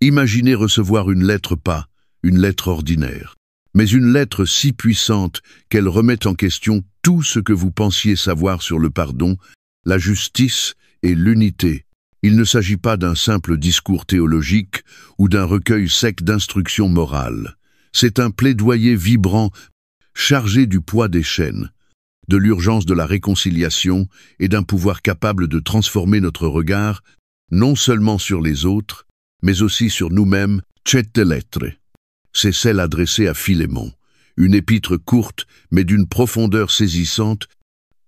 Imaginez recevoir une lettre pas, une lettre ordinaire, mais une lettre si puissante qu'elle remet en question tout ce que vous pensiez savoir sur le pardon, la justice et l'unité. Il ne s'agit pas d'un simple discours théologique ou d'un recueil sec d'instructions morales. C'est un plaidoyer vibrant, chargé du poids des chaînes, de l'urgence de la réconciliation et d'un pouvoir capable de transformer notre regard, non seulement sur les autres, mais aussi sur nous-mêmes. Cette lettre, c'est celle adressée à Philémon, une épître courte mais d'une profondeur saisissante,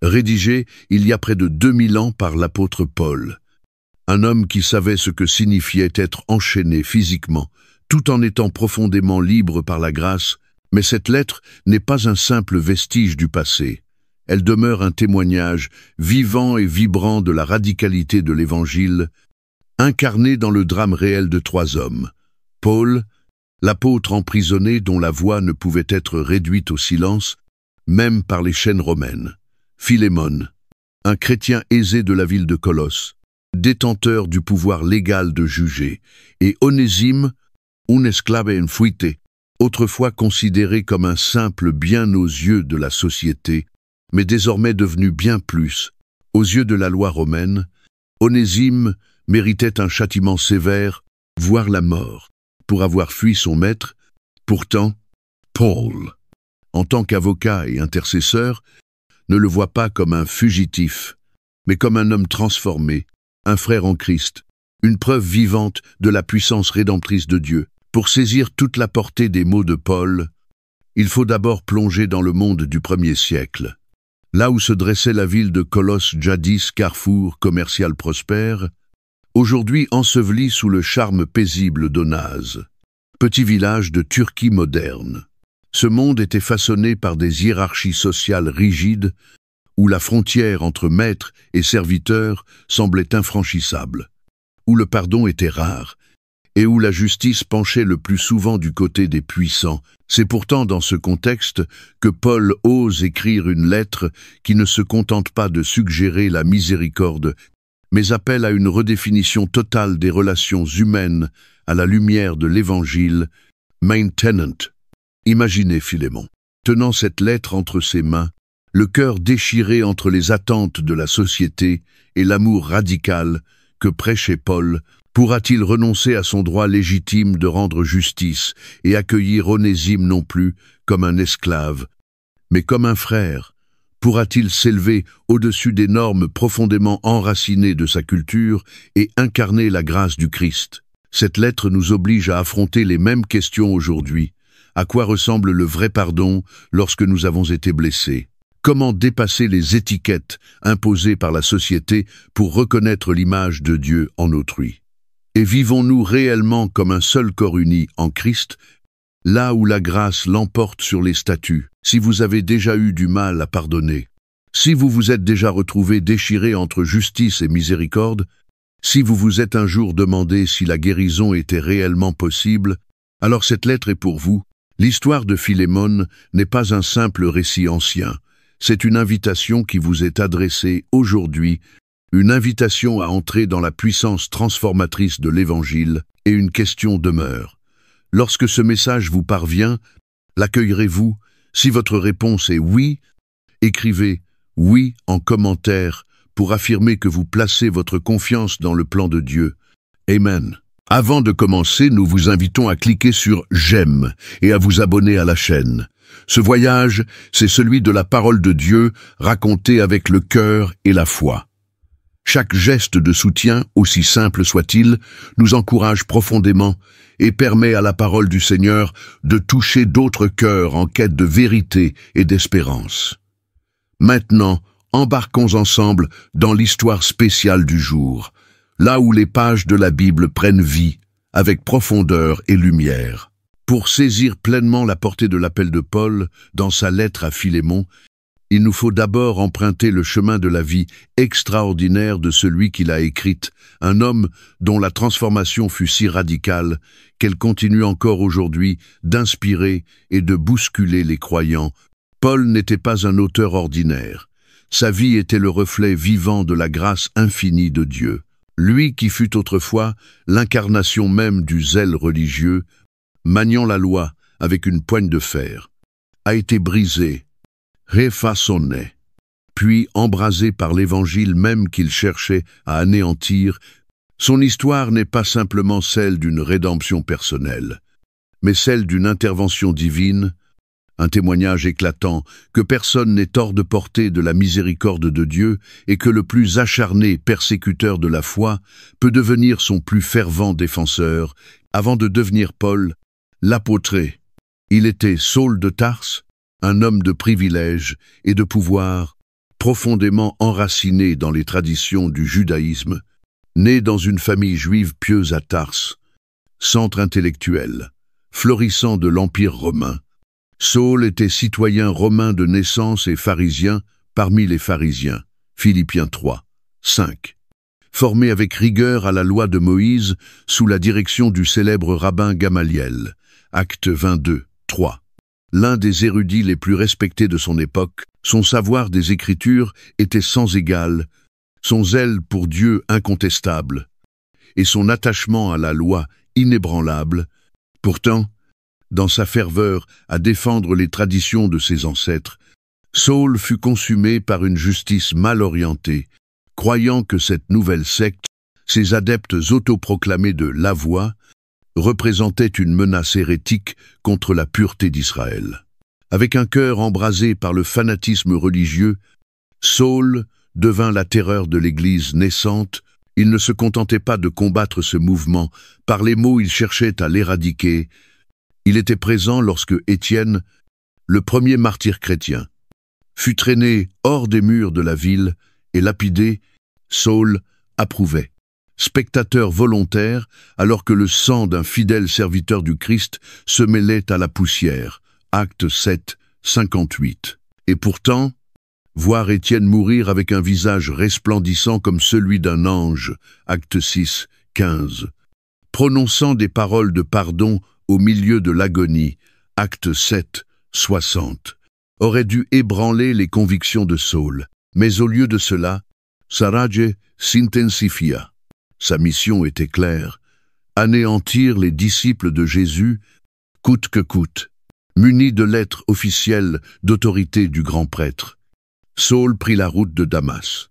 rédigée il y a près de 2000 ans par l'apôtre Paul. Un homme qui savait ce que signifiait être enchaîné physiquement, tout en étant profondément libre par la grâce, mais cette lettre n'est pas un simple vestige du passé. Elle demeure un témoignage vivant et vibrant de la radicalité de l'Évangile, incarné dans le drame réel de 3 hommes. Paul, l'apôtre emprisonné dont la voix ne pouvait être réduite au silence, même par les chaînes romaines. Philémon, un chrétien aisé de la ville de Colosse, détenteur du pouvoir légal de juger, et Onésime, un esclave en fuite, autrefois considéré comme un simple bien aux yeux de la société, mais désormais devenu bien plus. Aux yeux de la loi romaine, Onésime méritait un châtiment sévère, voire la mort, pour avoir fui son maître. Pourtant, Paul, en tant qu'avocat et intercesseur, ne le voit pas comme un fugitif, mais comme un homme transformé, un frère en Christ, une preuve vivante de la puissance rédemptrice de Dieu. Pour saisir toute la portée des mots de Paul, il faut d'abord plonger dans le monde du 1er siècle. Là où se dressait la ville de Colosse, jadis carrefour commercial prospère, aujourd'hui enseveli sous le charme paisible d'Onase, petit village de Turquie moderne. Ce monde était façonné par des hiérarchies sociales rigides, où la frontière entre maître et serviteur semblait infranchissable, où le pardon était rare, et où la justice penchait le plus souvent du côté des puissants. C'est pourtant dans ce contexte que Paul ose écrire une lettre qui ne se contente pas de suggérer la miséricorde, mais appelle à une redéfinition totale des relations humaines à la lumière de l'Évangile. Maintenant. Imaginez Philémon, tenant cette lettre entre ses mains, le cœur déchiré entre les attentes de la société et l'amour radical que prêchait Paul. Pourra-t-il renoncer à son droit légitime de rendre justice et accueillir Onésime non plus comme un esclave, mais comme un frère? Pourra-t-il s'élever au-dessus des normes profondément enracinées de sa culture et incarner la grâce du Christ? Cette lettre nous oblige à affronter les mêmes questions aujourd'hui. À quoi ressemble le vrai pardon lorsque nous avons été blessés? Comment dépasser les étiquettes imposées par la société pour reconnaître l'image de Dieu en autrui? Et vivons-nous réellement comme un seul corps uni en Christ, là où la grâce l'emporte sur les statuts? Si vous avez déjà eu du mal à pardonner, si vous vous êtes déjà retrouvé déchiré entre justice et miséricorde, si vous vous êtes un jour demandé si la guérison était réellement possible, alors cette lettre est pour vous. L'histoire de Philémon n'est pas un simple récit ancien, c'est une invitation qui vous est adressée aujourd'hui, une invitation à entrer dans la puissance transformatrice de l'Évangile, et une question demeure. Lorsque ce message vous parvient, l'accueillerez-vous? Si votre réponse est oui, écrivez « oui » en commentaire pour affirmer que vous placez votre confiance dans le plan de Dieu. Amen. Avant de commencer, nous vous invitons à cliquer sur « J'aime » et à vous abonner à la chaîne. Ce voyage, c'est celui de la parole de Dieu racontée avec le cœur et la foi. Chaque geste de soutien, aussi simple soit-il, nous encourage profondément et permet à la parole du Seigneur de toucher d'autres cœurs en quête de vérité et d'espérance. Maintenant, embarquons ensemble dans l'histoire spéciale du jour, là où les pages de la Bible prennent vie, avec profondeur et lumière. Pour saisir pleinement la portée de l'appel de Paul dans sa lettre à Philémon, il nous faut d'abord emprunter le chemin de la vie extraordinaire de celui qui l'a écrite, un homme dont la transformation fut si radicale qu'elle continue encore aujourd'hui d'inspirer et de bousculer les croyants. Paul n'était pas un auteur ordinaire. Sa vie était le reflet vivant de la grâce infinie de Dieu. Lui qui fut autrefois l'incarnation même du zèle religieux, maniant la loi avec une poigne de fer, a été brisé, refaçonné, puis embrasé par l'évangile même qu'il cherchait à anéantir. Son histoire n'est pas simplement celle d'une rédemption personnelle, mais celle d'une intervention divine, un témoignage éclatant que personne n'est hors de portée de la miséricorde de Dieu et que le plus acharné persécuteur de la foi peut devenir son plus fervent défenseur. Avant de devenir Paul, l'apôtré, il était Saul de Tarse, un homme de privilèges et de pouvoir, profondément enraciné dans les traditions du judaïsme, né dans une famille juive pieuse à Tarse, centre intellectuel, florissant de l'Empire romain. Saul était citoyen romain de naissance et pharisien parmi les pharisiens. Philippiens 3, 5. Formé avec rigueur à la loi de Moïse sous la direction du célèbre rabbin Gamaliel. Actes 22, 3. L'un des érudits les plus respectés de son époque, son savoir des Écritures était sans égal, son zèle pour Dieu incontestable, et son attachement à la loi inébranlable. Pourtant, dans sa ferveur à défendre les traditions de ses ancêtres, Saul fut consumé par une justice mal orientée, croyant que cette nouvelle secte, ses adeptes autoproclamés de la voie, représentait une menace hérétique contre la pureté d'Israël. Avec un cœur embrasé par le fanatisme religieux, Saul devint la terreur de l'Église naissante. Il ne se contentait pas de combattre ce mouvement, par les mots il cherchait à l'éradiquer. Il était présent lorsque Étienne, le premier martyr chrétien, fut traîné hors des murs de la ville et lapidé. Saul approuvait. Spectateur volontaire, alors que le sang d'un fidèle serviteur du Christ se mêlait à la poussière. Acte 7, 58. Et pourtant, voir Étienne mourir avec un visage resplendissant comme celui d'un ange. Acte 6, 15. Prononçant des paroles de pardon au milieu de l'agonie, acte 7, 60, aurait dû ébranler les convictions de Saul. Mais au lieu de cela, sa rage s'intensifia. Sa mission était claire, anéantir les disciples de Jésus, coûte que coûte. Muni de lettres officielles d'autorité du grand prêtre, Saul prit la route de Damas.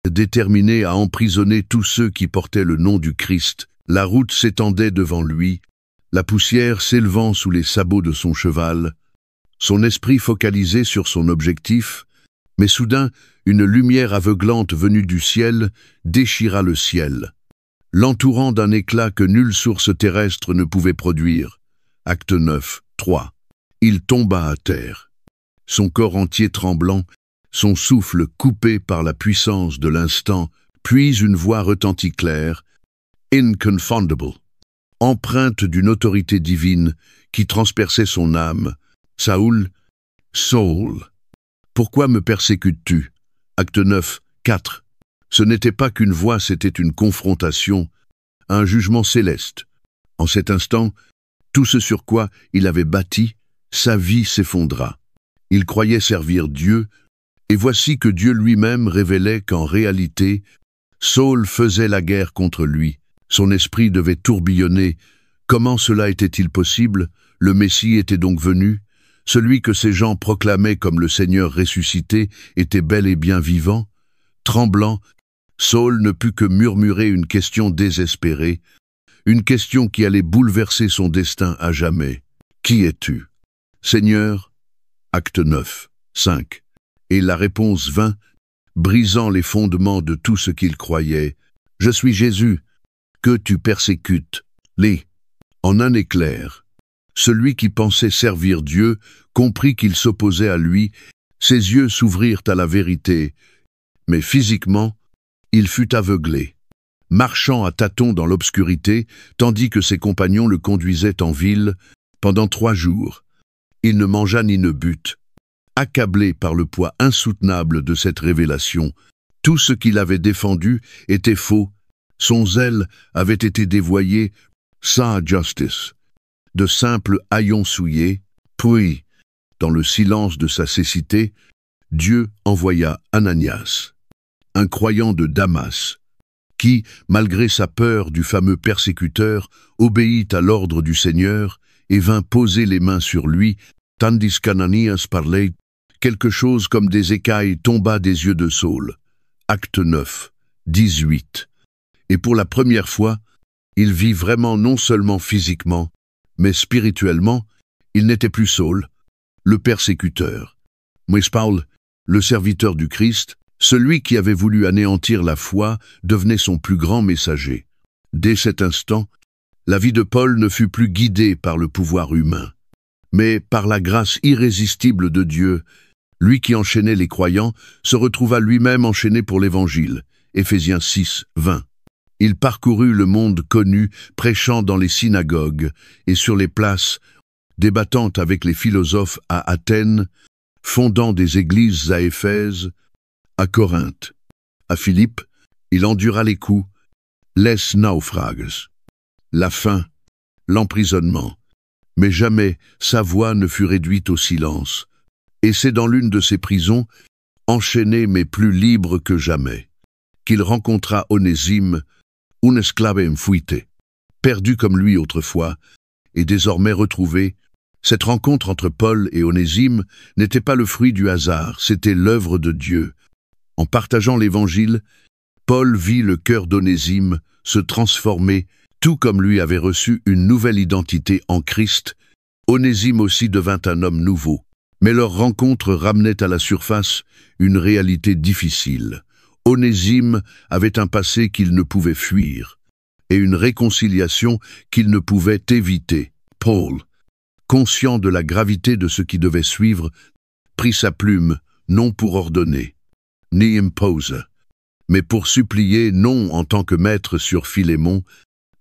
Déterminé à emprisonner tous ceux qui portaient le nom du Christ, la route s'étendait devant lui, la poussière s'élevant sous les sabots de son cheval, son esprit focalisé sur son objectif, mais soudain, une lumière aveuglante venue du ciel déchira le ciel, l'entourant d'un éclat que nulle source terrestre ne pouvait produire. Acte 9, 3. Il tomba à terre, son corps entier tremblant, son souffle coupé par la puissance de l'instant, puis une voix retentit claire, « Inconfondable », empreinte d'une autorité divine qui transperçait son âme. « Saül, Saul, pourquoi me persécutes-tu » Acte 9, 4. Ce n'était pas qu'une voix, c'était une confrontation, un jugement céleste. En cet instant, tout ce sur quoi il avait bâti, sa vie s'effondra. Il croyait servir Dieu, et voici que Dieu lui-même révélait qu'en réalité, Saul faisait la guerre contre lui. Son esprit devait tourbillonner. Comment cela était-il possible? Le Messie était donc venu. Celui que ces gens proclamaient comme le Seigneur ressuscité était bel et bien vivant. Tremblant, Saul ne put que murmurer une question désespérée, une question qui allait bouleverser son destin à jamais. « Qui es-tu » Seigneur, acte 9, 5. Et la réponse vint, brisant les fondements de tout ce qu'il croyait. « Je suis Jésus, que tu persécutes. » En un éclair, celui qui pensait servir Dieu comprit qu'il s'opposait à lui, ses yeux s'ouvrirent à la vérité, mais physiquement, il fut aveuglé, marchant à tâtons dans l'obscurité, tandis que ses compagnons le conduisaient en ville pendant 3 jours. Il ne mangea ni ne but. Accablé par le poids insoutenable de cette révélation, tout ce qu'il avait défendu était faux, son zèle avait été dévoyé, sa justice, de simples haillons souillés, puis, dans le silence de sa cécité, Dieu envoya Ananias, un croyant de Damas, qui, malgré sa peur du fameux persécuteur, obéit à l'ordre du Seigneur et vint poser les mains sur lui, tandis qu'Ananias parlait, quelque chose comme des écailles tomba des yeux de Saul. Acte 9, 18. Et pour la première fois, il vit vraiment non seulement physiquement, mais spirituellement, il n'était plus Saul, le persécuteur, mais Paul, le serviteur du Christ, celui qui avait voulu anéantir la foi, devenait son plus grand messager. Dès cet instant, la vie de Paul ne fut plus guidée par le pouvoir humain, mais par la grâce irrésistible de Dieu. Lui qui enchaînait les croyants se retrouva lui-même enchaîné pour l'Évangile. Éphésiens 6, 20. Il parcourut le monde connu, prêchant dans les synagogues et sur les places, débattant avec les philosophes à Athènes, fondant des églises à Éphèse, à Corinthe. À Philippe, il endura les coups, les naufrages, la faim, l'emprisonnement. Mais jamais sa voix ne fut réduite au silence. Et c'est dans l'une de ces prisons, enchaîné mais plus libre que jamais, qu'il rencontra Onésime, un esclave enfuite, perdu comme lui autrefois, et désormais retrouvé. Cette rencontre entre Paul et Onésime n'était pas le fruit du hasard, c'était l'œuvre de Dieu. En partageant l'Évangile, Paul vit le cœur d'Onésime se transformer, tout comme lui avait reçu une nouvelle identité en Christ. Onésime aussi devint un homme nouveau. Mais leur rencontre ramenait à la surface une réalité difficile. Onésime avait un passé qu'il ne pouvait fuir, et une réconciliation qu'il ne pouvait éviter. Paul, conscient de la gravité de ce qui devait suivre, prit sa plume, non pour ordonner, ni imposer, mais pour supplier non en tant que maître sur Philémon,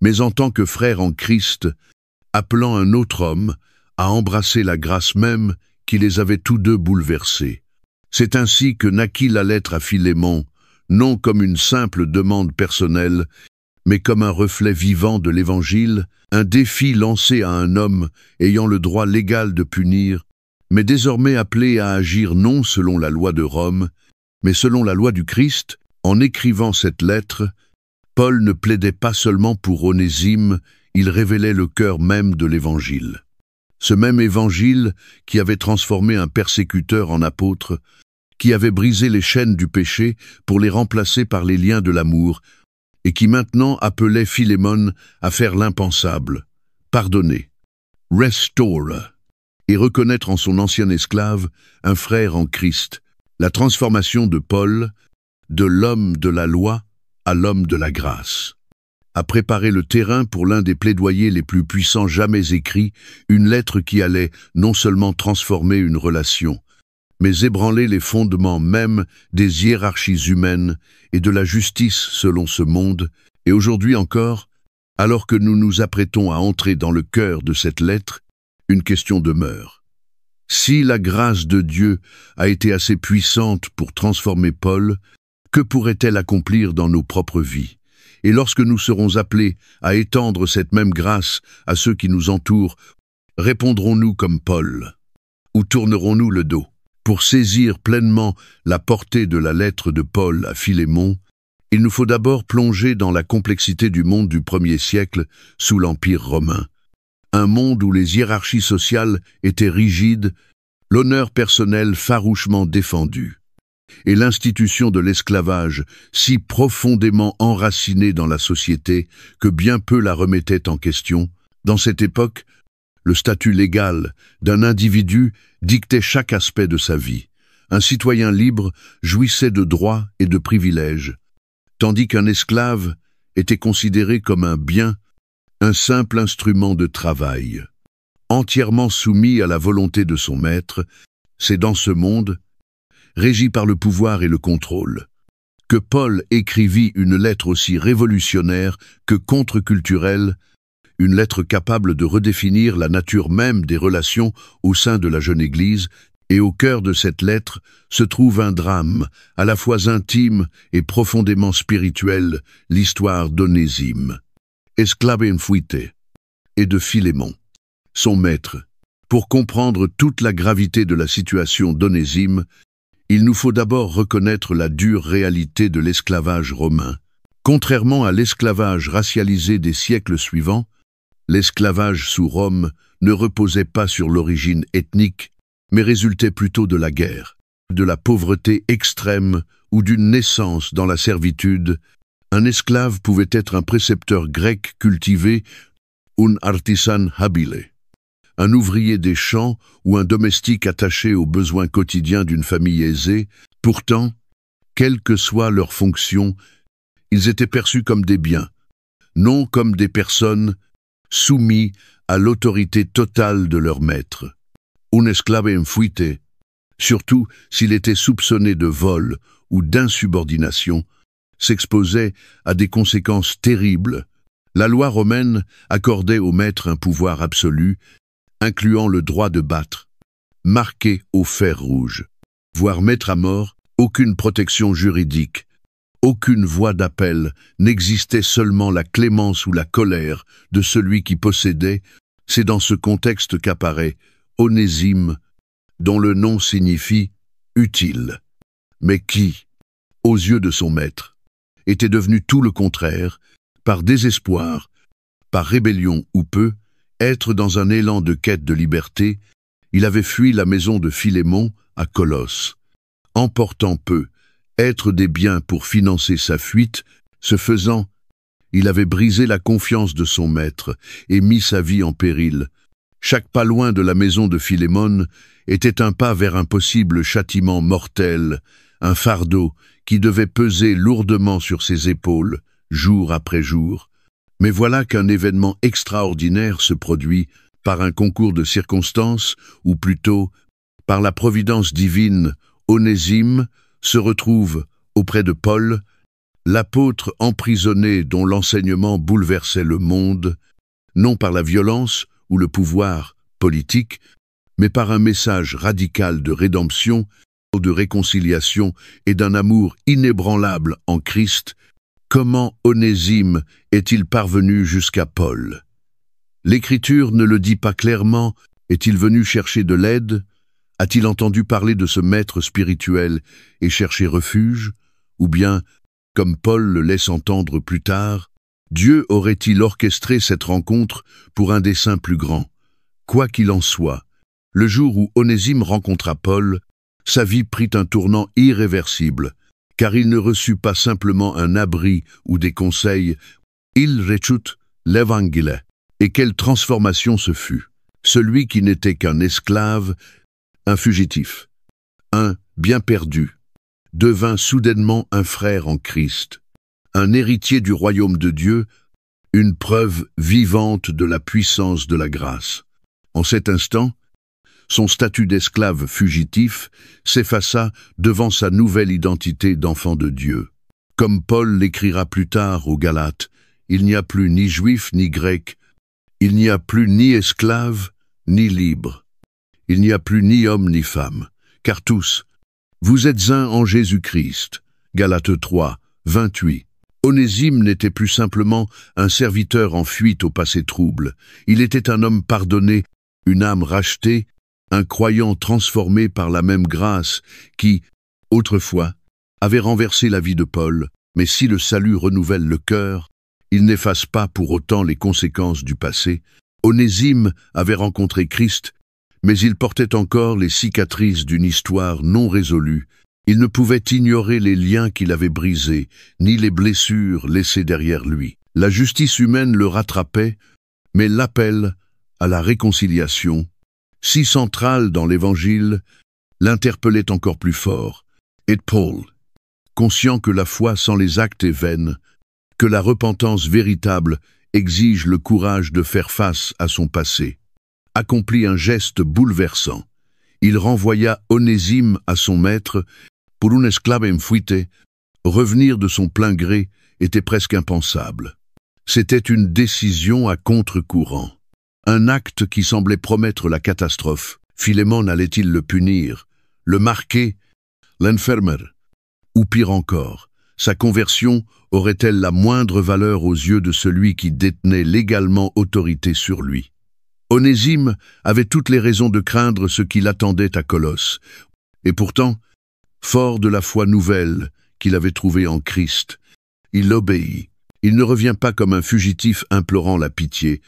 mais en tant que frère en Christ, appelant un autre homme à embrasser la grâce même qui les avait tous deux bouleversés. C'est ainsi que naquit la lettre à Philémon, non comme une simple demande personnelle, mais comme un reflet vivant de l'Évangile, un défi lancé à un homme ayant le droit légal de punir, mais désormais appelé à agir non selon la loi de Rome, mais selon la loi du Christ. En écrivant cette lettre, Paul ne plaidait pas seulement pour Onésime, il révélait le cœur même de l'Évangile. Ce même Évangile qui avait transformé un persécuteur en apôtre, qui avait brisé les chaînes du péché pour les remplacer par les liens de l'amour, et qui maintenant appelait Philémon à faire l'impensable, pardonner, restore, et reconnaître en son ancien esclave un frère en Christ, la transformation de Paul, de l'homme de la loi à l'homme de la grâce, a préparé le terrain pour l'un des plaidoyers les plus puissants jamais écrits, une lettre qui allait non seulement transformer une relation, mais ébranler les fondements même des hiérarchies humaines et de la justice selon ce monde. Et aujourd'hui encore, alors que nous nous apprêtons à entrer dans le cœur de cette lettre, une question demeure. Si la grâce de Dieu a été assez puissante pour transformer Paul, que pourrait-elle accomplir dans nos propres vies? Et lorsque nous serons appelés à étendre cette même grâce à ceux qui nous entourent, répondrons-nous comme Paul? Ou tournerons-nous le dos? Pour saisir pleinement la portée de la lettre de Paul à Philémon, il nous faut d'abord plonger dans la complexité du monde du 1er siècle sous l'Empire romain. Un monde où les hiérarchies sociales étaient rigides, l'honneur personnel farouchement défendu, et l'institution de l'esclavage si profondément enracinée dans la société que bien peu la remettaient en question. Dans cette époque, le statut légal d'un individu dictait chaque aspect de sa vie. Un citoyen libre jouissait de droits et de privilèges, tandis qu'un esclave était considéré comme un bien, un simple instrument de travail. Entièrement soumis à la volonté de son maître, c'est dans ce monde, régi par le pouvoir et le contrôle, que Paul écrivit une lettre aussi révolutionnaire que contre-culturelle, une lettre capable de redéfinir la nature même des relations au sein de la jeune Église, et au cœur de cette lettre se trouve un drame, à la fois intime et profondément spirituel, l'histoire d'Onésime, esclave enfuite, et de Philémon, son maître. Pour comprendre toute la gravité de la situation d'Onésime, il nous faut d'abord reconnaître la dure réalité de l'esclavage romain. Contrairement à l'esclavage racialisé des siècles suivants, l'esclavage sous Rome ne reposait pas sur l'origine ethnique, mais résultait plutôt de la guerre, de la pauvreté extrême ou d'une naissance dans la servitude. Un esclave pouvait être un précepteur grec cultivé, un artisan habile, un ouvrier des champs ou un domestique attaché aux besoins quotidiens d'une famille aisée. Pourtant, quelle que soit leur fonction, ils étaient perçus comme des biens, non comme des personnes soumis à l'autorité totale de leur maître. Un esclave en fuite, surtout s'il était soupçonné de vol ou d'insubordination, s'exposait à des conséquences terribles. La loi romaine accordait au maître un pouvoir absolu, incluant le droit de battre, marqué au fer rouge, voire mettre à mort. Aucune protection juridique, aucune voie d'appel, n'existait, seulement la clémence ou la colère de celui qui possédait. C'est dans ce contexte qu'apparaît Onésime, dont le nom signifie « utile », mais qui, aux yeux de son maître, était devenu tout le contraire, par désespoir, par rébellion ou peu, être dans un élan de quête de liberté. Il avait fui la maison de Philémon à Colosse, emportant peu, être des biens pour financer sa fuite. Ce faisant, il avait brisé la confiance de son maître et mis sa vie en péril. Chaque pas loin de la maison de Philémon était un pas vers un possible châtiment mortel, un fardeau qui devait peser lourdement sur ses épaules, jour après jour. Mais voilà qu'un événement extraordinaire se produit par un concours de circonstances, ou plutôt par la providence divine. Onésime se retrouve auprès de Paul, l'apôtre emprisonné dont l'enseignement bouleversait le monde, non par la violence ou le pouvoir politique, mais par un message radical de rédemption, de réconciliation et d'un amour inébranlable en Christ. Comment Onésime est-il parvenu jusqu'à Paul? L'Écriture ne le dit pas clairement. Est-il venu chercher de l'aide? A-t-il entendu parler de ce maître spirituel et cherché refuge? Ou bien, comme Paul le laisse entendre plus tard, Dieu aurait-il orchestré cette rencontre pour un dessein plus grand? Quoi qu'il en soit, le jour où Onésime rencontra Paul, sa vie prit un tournant irréversible, car il ne reçut pas simplement un abri ou des conseils, il reçut l'Évangile. Et quelle transformation ce fut! Celui qui n'était qu'un esclave, un fugitif, un bien perdu, devint soudainement un frère en Christ, un héritier du royaume de Dieu, une preuve vivante de la puissance de la grâce. En cet instant, son statut d'esclave fugitif s'effaça devant sa nouvelle identité d'enfant de Dieu. Comme Paul l'écrira plus tard aux Galates, il n'y a plus ni juif ni grec, il n'y a plus ni esclave ni libre. Il n'y a plus ni homme ni femme, car tous, vous êtes un en Jésus-Christ. Galates 3, 28. Onésime n'était plus simplement un serviteur en fuite au passé trouble. Il était un homme pardonné, une âme rachetée, un croyant transformé par la même grâce qui, autrefois, avait renversé la vie de Paul. Mais si le salut renouvelle le cœur, il n'efface pas pour autant les conséquences du passé. Onésime avait rencontré Christ, mais il portait encore les cicatrices d'une histoire non résolue. Il ne pouvait ignorer les liens qu'il avait brisés, ni les blessures laissées derrière lui. La justice humaine le rattrapait, mais l'appel à la réconciliation, si central dans l'Évangile, l'interpellait encore plus fort. Et Paul, conscient que la foi sans les actes est vaine, que la repentance véritable exige le courage de faire face à son passé, accomplit un geste bouleversant. Il renvoya Onésime à son maître. Pour un esclave en fuite, revenir de son plein gré était presque impensable. C'était une décision à contre-courant, un acte qui semblait promettre la catastrophe. Philémon allait-il le punir, le marquer, l'enfermer? Ou pire encore, sa conversion aurait-elle la moindre valeur aux yeux de celui qui détenait légalement autorité sur lui? Onésime avait toutes les raisons de craindre ce qui l'attendait à Colosse, et pourtant, fort de la foi nouvelle qu'il avait trouvée en Christ, il obéit. Il ne revient pas comme un fugitif implorant la pitié,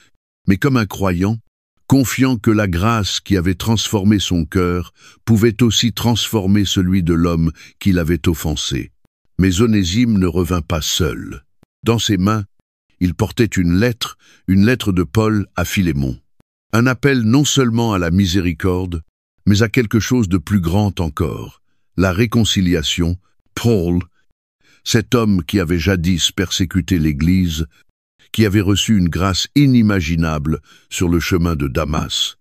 mais comme un croyant, confiant que la grâce qui avait transformé son cœur pouvait aussi transformer celui de l'homme qui l'avait offensé. Mais Onésime ne revint pas seul. Dans ses mains, il portait une lettre de Paul à Philémon. Un appel non seulement à la miséricorde, mais à quelque chose de plus grand encore, la réconciliation. Paul, cet homme qui avait jadis persécuté l'Église, qui avait reçu une grâce inimaginable sur le chemin de Damas,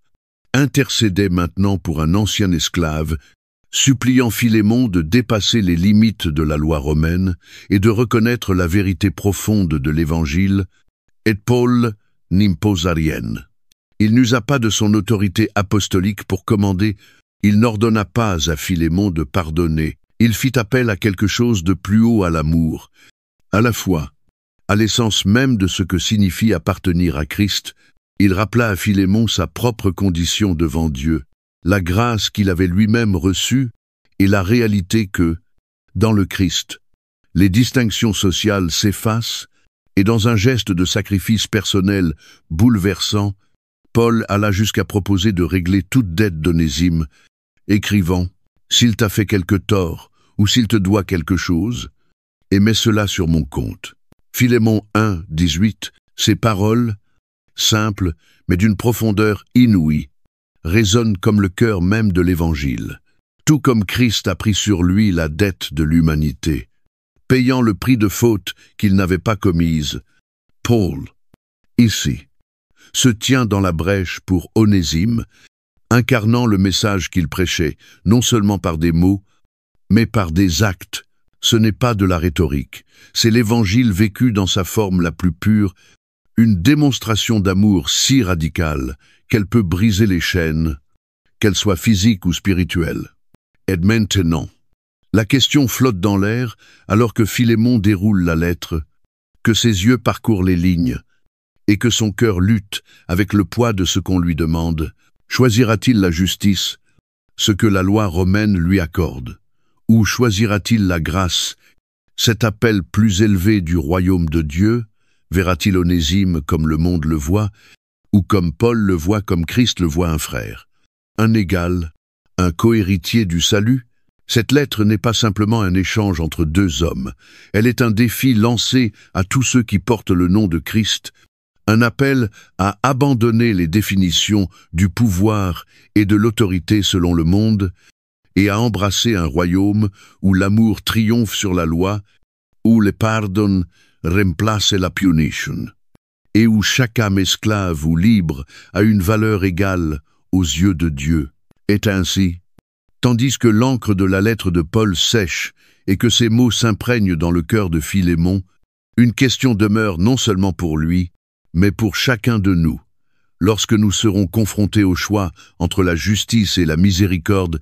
intercédait maintenant pour un ancien esclave, suppliant Philémon de dépasser les limites de la loi romaine et de reconnaître la vérité profonde de l'Évangile, et Paul n'imposa rien. Il n'usa pas de son autorité apostolique pour commander, il n'ordonna pas à Philémon de pardonner, il fit appel à quelque chose de plus haut à l'amour, à la foi, à l'essence même de ce que signifie appartenir à Christ. Il rappela à Philémon sa propre condition devant Dieu, la grâce qu'il avait lui-même reçue et la réalité que, dans le Christ, les distinctions sociales s'effacent et dans un geste de sacrifice personnel bouleversant, Paul alla jusqu'à proposer de régler toute dette d'Onésime, écrivant « S'il t'a fait quelque tort ou s'il te doit quelque chose, et mets cela sur mon compte. » Philémon 1, 18, ces paroles, simples mais d'une profondeur inouïe, résonnent comme le cœur même de l'Évangile. Tout comme Christ a pris sur lui la dette de l'humanité, payant le prix de faute qu'il n'avait pas commise, Paul, ici, se tient dans la brèche pour Onésime, incarnant le message qu'il prêchait, non seulement par des mots, mais par des actes. Ce n'est pas de la rhétorique, c'est l'Évangile vécu dans sa forme la plus pure, une démonstration d'amour si radicale qu'elle peut briser les chaînes, qu'elles soient physiques ou spirituelles. Et maintenant, la question flotte dans l'air alors que Philémon déroule la lettre, que ses yeux parcourent les lignes, et que son cœur lutte avec le poids de ce qu'on lui demande. Choisira-t-il la justice, ce que la loi romaine lui accorde, ou choisira-t-il la grâce, cet appel plus élevé du royaume de Dieu? Verra-t-il Onésime comme le monde le voit, ou comme Paul le voit, comme Christ le voit un frère, un égal, un cohéritier du salut? Cette lettre n'est pas simplement un échange entre deux hommes, elle est un défi lancé à tous ceux qui portent le nom de Christ, un appel à abandonner les définitions du pouvoir et de l'autorité selon le monde et à embrasser un royaume où l'amour triomphe sur la loi, où le pardon remplace la punition, et où chaque âme esclave ou libre a une valeur égale aux yeux de Dieu. Est ainsi, tandis que l'encre de la lettre de Paul sèche et que ces mots s'imprègnent dans le cœur de Philémon, une question demeure non seulement pour lui, mais pour chacun de nous. Lorsque nous serons confrontés au choix entre la justice et la miséricorde,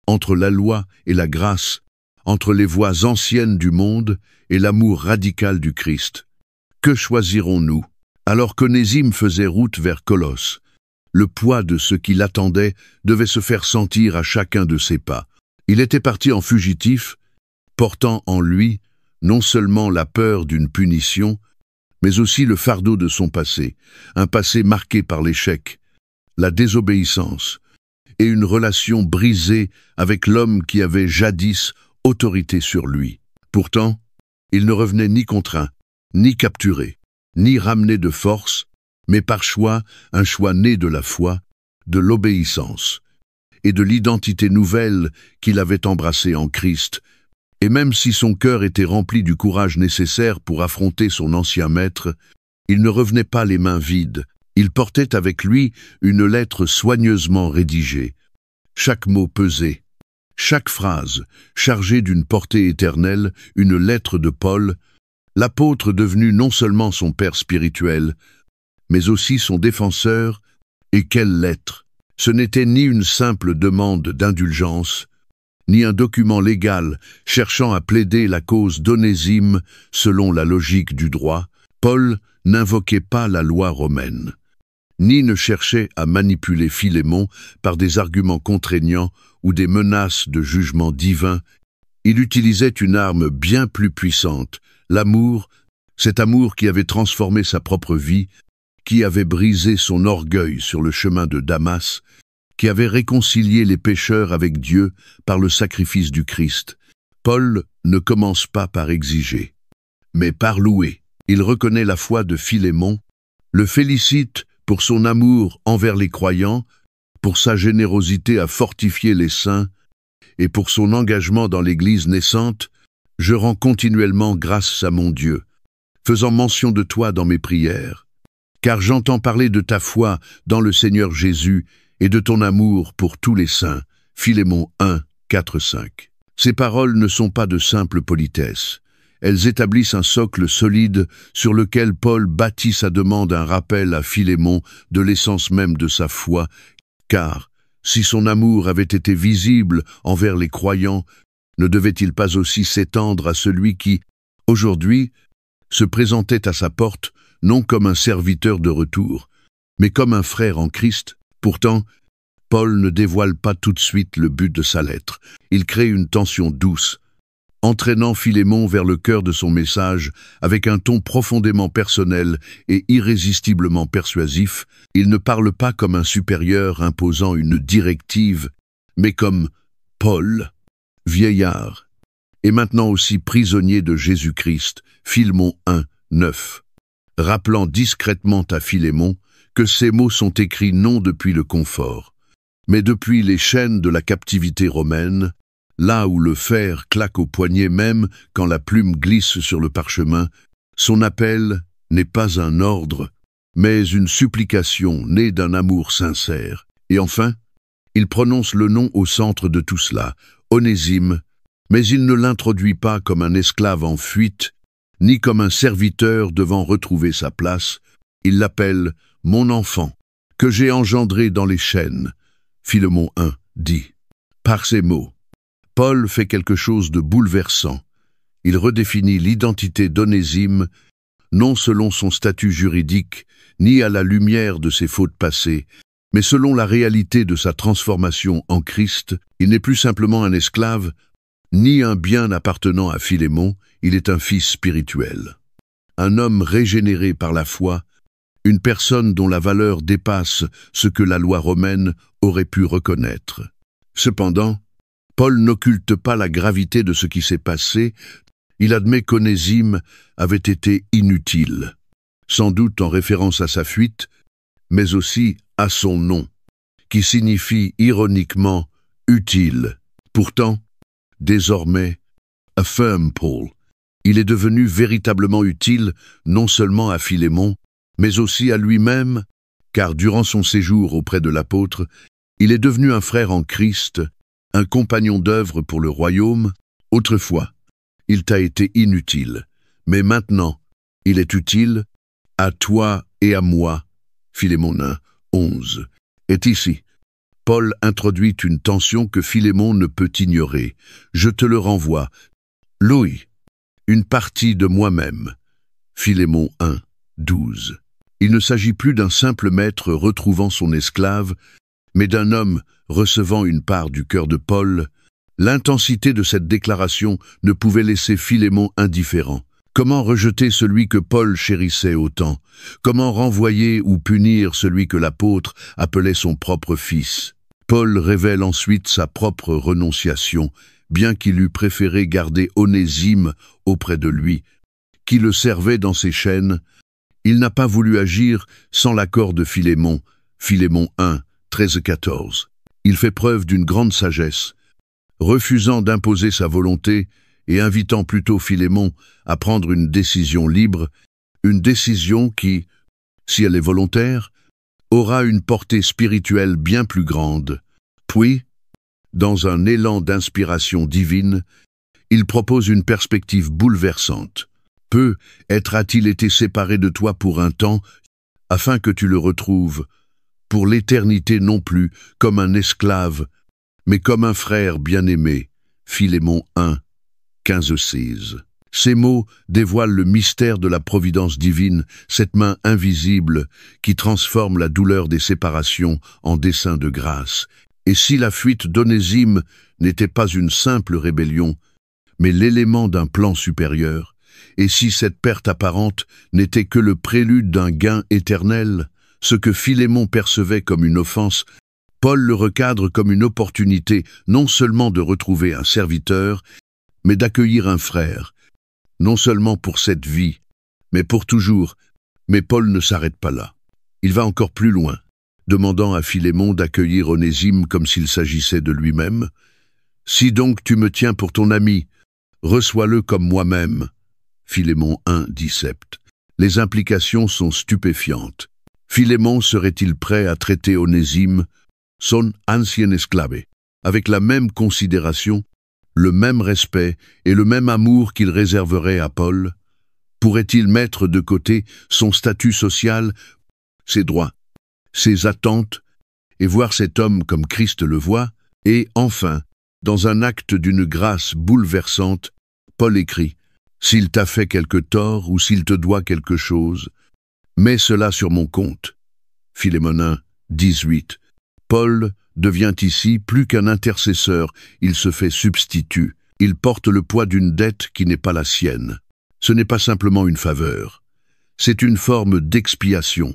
entre la loi et la grâce, entre les voies anciennes du monde et l'amour radical du Christ, que choisirons-nous? Alors qu'Onésime faisait route vers Colosse, le poids de ce qui l'attendait devait se faire sentir à chacun de ses pas. Il était parti en fugitif, portant en lui non seulement la peur d'une punition, mais aussi le fardeau de son passé, un passé marqué par l'échec, la désobéissance et une relation brisée avec l'homme qui avait jadis autorité sur lui. Pourtant, il ne revenait ni contraint, ni capturé, ni ramené de force, mais par choix, un choix né de la foi, de l'obéissance et de l'identité nouvelle qu'il avait embrassée en Christ. Et même si son cœur était rempli du courage nécessaire pour affronter son ancien maître, il ne revenait pas les mains vides. Il portait avec lui une lettre soigneusement rédigée. Chaque mot pesé, chaque phrase chargée d'une portée éternelle, une lettre de Paul, l'apôtre devenu non seulement son père spirituel, mais aussi son défenseur. Et quelle lettre! Ce n'était ni une simple demande d'indulgence, ni un document légal cherchant à plaider la cause d'Onésime selon la logique du droit. Paul n'invoquait pas la loi romaine, ni ne cherchait à manipuler Philémon par des arguments contraignants ou des menaces de jugement divin. Il utilisait une arme bien plus puissante, L'amour, cet amour qui avait transformé sa propre vie, qui avait brisé son orgueil sur le chemin de Damas, qui avait réconcilié les pécheurs avec Dieu par le sacrifice du Christ. Paul ne commence pas par exiger, mais par louer. Il reconnaît la foi de Philémon, le félicite pour son amour envers les croyants, pour sa générosité à fortifier les saints et pour son engagement dans l'Église naissante. Je rends continuellement grâce à mon Dieu, faisant mention de toi dans mes prières, car j'entends parler de ta foi dans le Seigneur Jésus et de ton amour pour tous les saints. Philémon 1, 4, 5. Ces paroles ne sont pas de simple politesse. Elles établissent un socle solide sur lequel Paul bâtit sa demande, un rappel à Philémon de l'essence même de sa foi, car si son amour avait été visible envers les croyants, ne devait-il pas aussi s'étendre à celui qui, aujourd'hui, se présentait à sa porte non comme un serviteur de retour, mais comme un frère en Christ? Pourtant, Paul ne dévoile pas tout de suite le but de sa lettre. Il crée une tension douce, entraînant Philémon vers le cœur de son message avec un ton profondément personnel et irrésistiblement persuasif. Il ne parle pas comme un supérieur imposant une directive, mais comme Paul, vieillard, et maintenant aussi prisonnier de Jésus-Christ. Philémon 1, 9. Rappelant discrètement à Philémon que ces mots sont écrits non depuis le confort, mais depuis les chaînes de la captivité romaine, là où le fer claque au poignet même quand la plume glisse sur le parchemin. Son appel n'est pas un ordre, mais une supplication née d'un amour sincère. Et enfin, il prononce le nom au centre de tout cela, Onésime, mais il ne l'introduit pas comme un esclave en fuite, ni comme un serviteur devant retrouver sa place. Il l'appelle « mon enfant, que j'ai engendré dans les chaînes ». Philémon 1 dit. Par ces mots, Paul fait quelque chose de bouleversant. Il redéfinit l'identité d'Onésime, non selon son statut juridique, ni à la lumière de ses fautes passées, mais selon la réalité de sa transformation en Christ. Il n'est plus simplement un esclave, ni un bien appartenant à Philémon, il est un fils spirituel. Un homme régénéré par la foi, une personne dont la valeur dépasse ce que la loi romaine aurait pu reconnaître. Cependant, Paul n'occulte pas la gravité de ce qui s'est passé. Il admet qu'Onésime avait été inutile, sans doute en référence à sa fuite, mais aussi à son nom, qui signifie ironiquement « utile ». Pourtant, désormais, affirme Paul, il est devenu véritablement utile non seulement à Philémon, mais aussi à lui-même, car durant son séjour auprès de l'apôtre, il est devenu un frère en Christ, un compagnon d'œuvre pour le royaume. Autrefois, il t'a été inutile, mais maintenant, il est utile à toi et à moi. Philémon 1, 11. Et ici, Paul introduit une tension que Philémon ne peut ignorer. Je te le renvoie. Louis, une partie de moi-même. Philémon 1, 12. Il ne s'agit plus d'un simple maître retrouvant son esclave, mais d'un homme recevant une part du cœur de Paul. L'intensité de cette déclaration ne pouvait laisser Philémon indifférent. Comment rejeter celui que Paul chérissait autant? Comment renvoyer ou punir celui que l'apôtre appelait son propre fils? Paul révèle ensuite sa propre renonciation, bien qu'il eût préféré garder Onésime auprès de lui, qui le servait dans ses chaînes. Il n'a pas voulu agir sans l'accord de Philémon. Philémon 1, 13-14. Il fait preuve d'une grande sagesse, refusant d'imposer sa volonté et invitant plutôt Philémon à prendre une décision libre, une décision qui, si elle est volontaire, aura une portée spirituelle bien plus grande. Puis, dans un élan d'inspiration divine, il propose une perspective bouleversante. Peu a-t-il été séparé de toi pour un temps, afin que tu le retrouves, pour l'éternité non plus comme un esclave, mais comme un frère bien-aimé. Philémon 1, 15-16. Ces mots dévoilent le mystère de la providence divine, cette main invisible qui transforme la douleur des séparations en dessein de grâce. Et si la fuite d'Onésime n'était pas une simple rébellion, mais l'élément d'un plan supérieur, Et si cette perte apparente n'était que le prélude d'un gain éternel, ce que Philémon percevait comme une offense, Paul le recadre comme une opportunité non seulement de retrouver un serviteur, mais d'accueillir un frère, non seulement pour cette vie, mais pour toujours. Mais Paul ne s'arrête pas là. Il va encore plus loin, demandant à Philémon d'accueillir Onésime comme s'il s'agissait de lui-même. « Si donc tu me tiens pour ton ami, reçois-le comme moi-même. » Philémon 1, 17. Les implications sont stupéfiantes. Philémon serait-il prêt à traiter Onésime, son ancien esclave, avec la même considération, le même respect et le même amour qu'il réserverait à Paul? Pourrait-il mettre de côté son statut social, ses droits, ses attentes, et voir cet homme comme Christ le voit? Et enfin, dans un acte d'une grâce bouleversante, Paul écrit « S'il t'a fait quelque tort ou s'il te doit quelque chose, mets cela sur mon compte. » Philémon 1, 18. Paul devient ici plus qu'un intercesseur, il se fait substitut. Il porte le poids d'une dette qui n'est pas la sienne. Ce n'est pas simplement une faveur. C'est une forme d'expiation,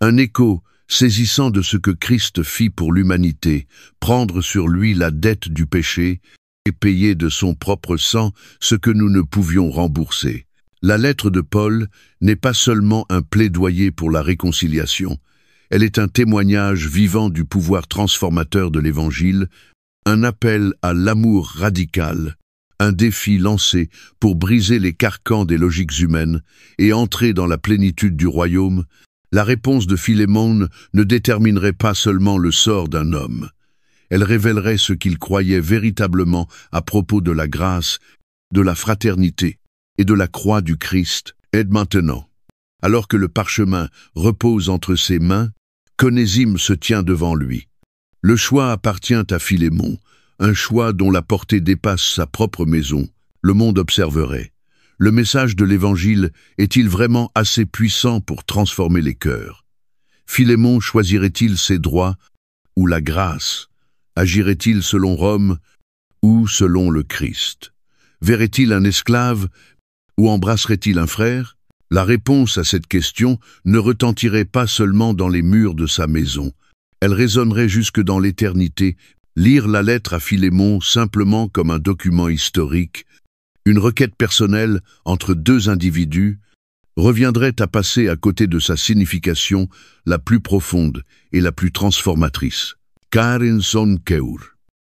un écho saisissant de ce que Christ fit pour l'humanité, prendre sur lui la dette du péché et payer de son propre sang ce que nous ne pouvions rembourser. La lettre de Paul n'est pas seulement un plaidoyer pour la réconciliation, elle est un témoignage vivant du pouvoir transformateur de l'Évangile, un appel à l'amour radical, un défi lancé pour briser les carcans des logiques humaines et entrer dans la plénitude du royaume. La réponse de Philémon ne déterminerait pas seulement le sort d'un homme. Elle révélerait ce qu'il croyait véritablement à propos de la grâce, de la fraternité et de la croix du Christ. Et maintenant, alors que le parchemin repose entre ses mains, qu'Onésime se tient devant lui. Le choix appartient à Philémon, un choix dont la portée dépasse sa propre maison. Le monde observerait. Le message de l'Évangile est-il vraiment assez puissant pour transformer les cœurs? Philémon choisirait-il ses droits ou la grâce? Agirait-il selon Rome ou selon le Christ? Verrait-il un esclave ou embrasserait-il un frère? La réponse à cette question ne retentirait pas seulement dans les murs de sa maison, elle résonnerait jusque dans l'éternité. Lire la lettre à Philémon simplement comme un document historique, une requête personnelle entre deux individus, reviendrait à passer à côté de sa signification la plus profonde et la plus transformatrice. Karin son Keur.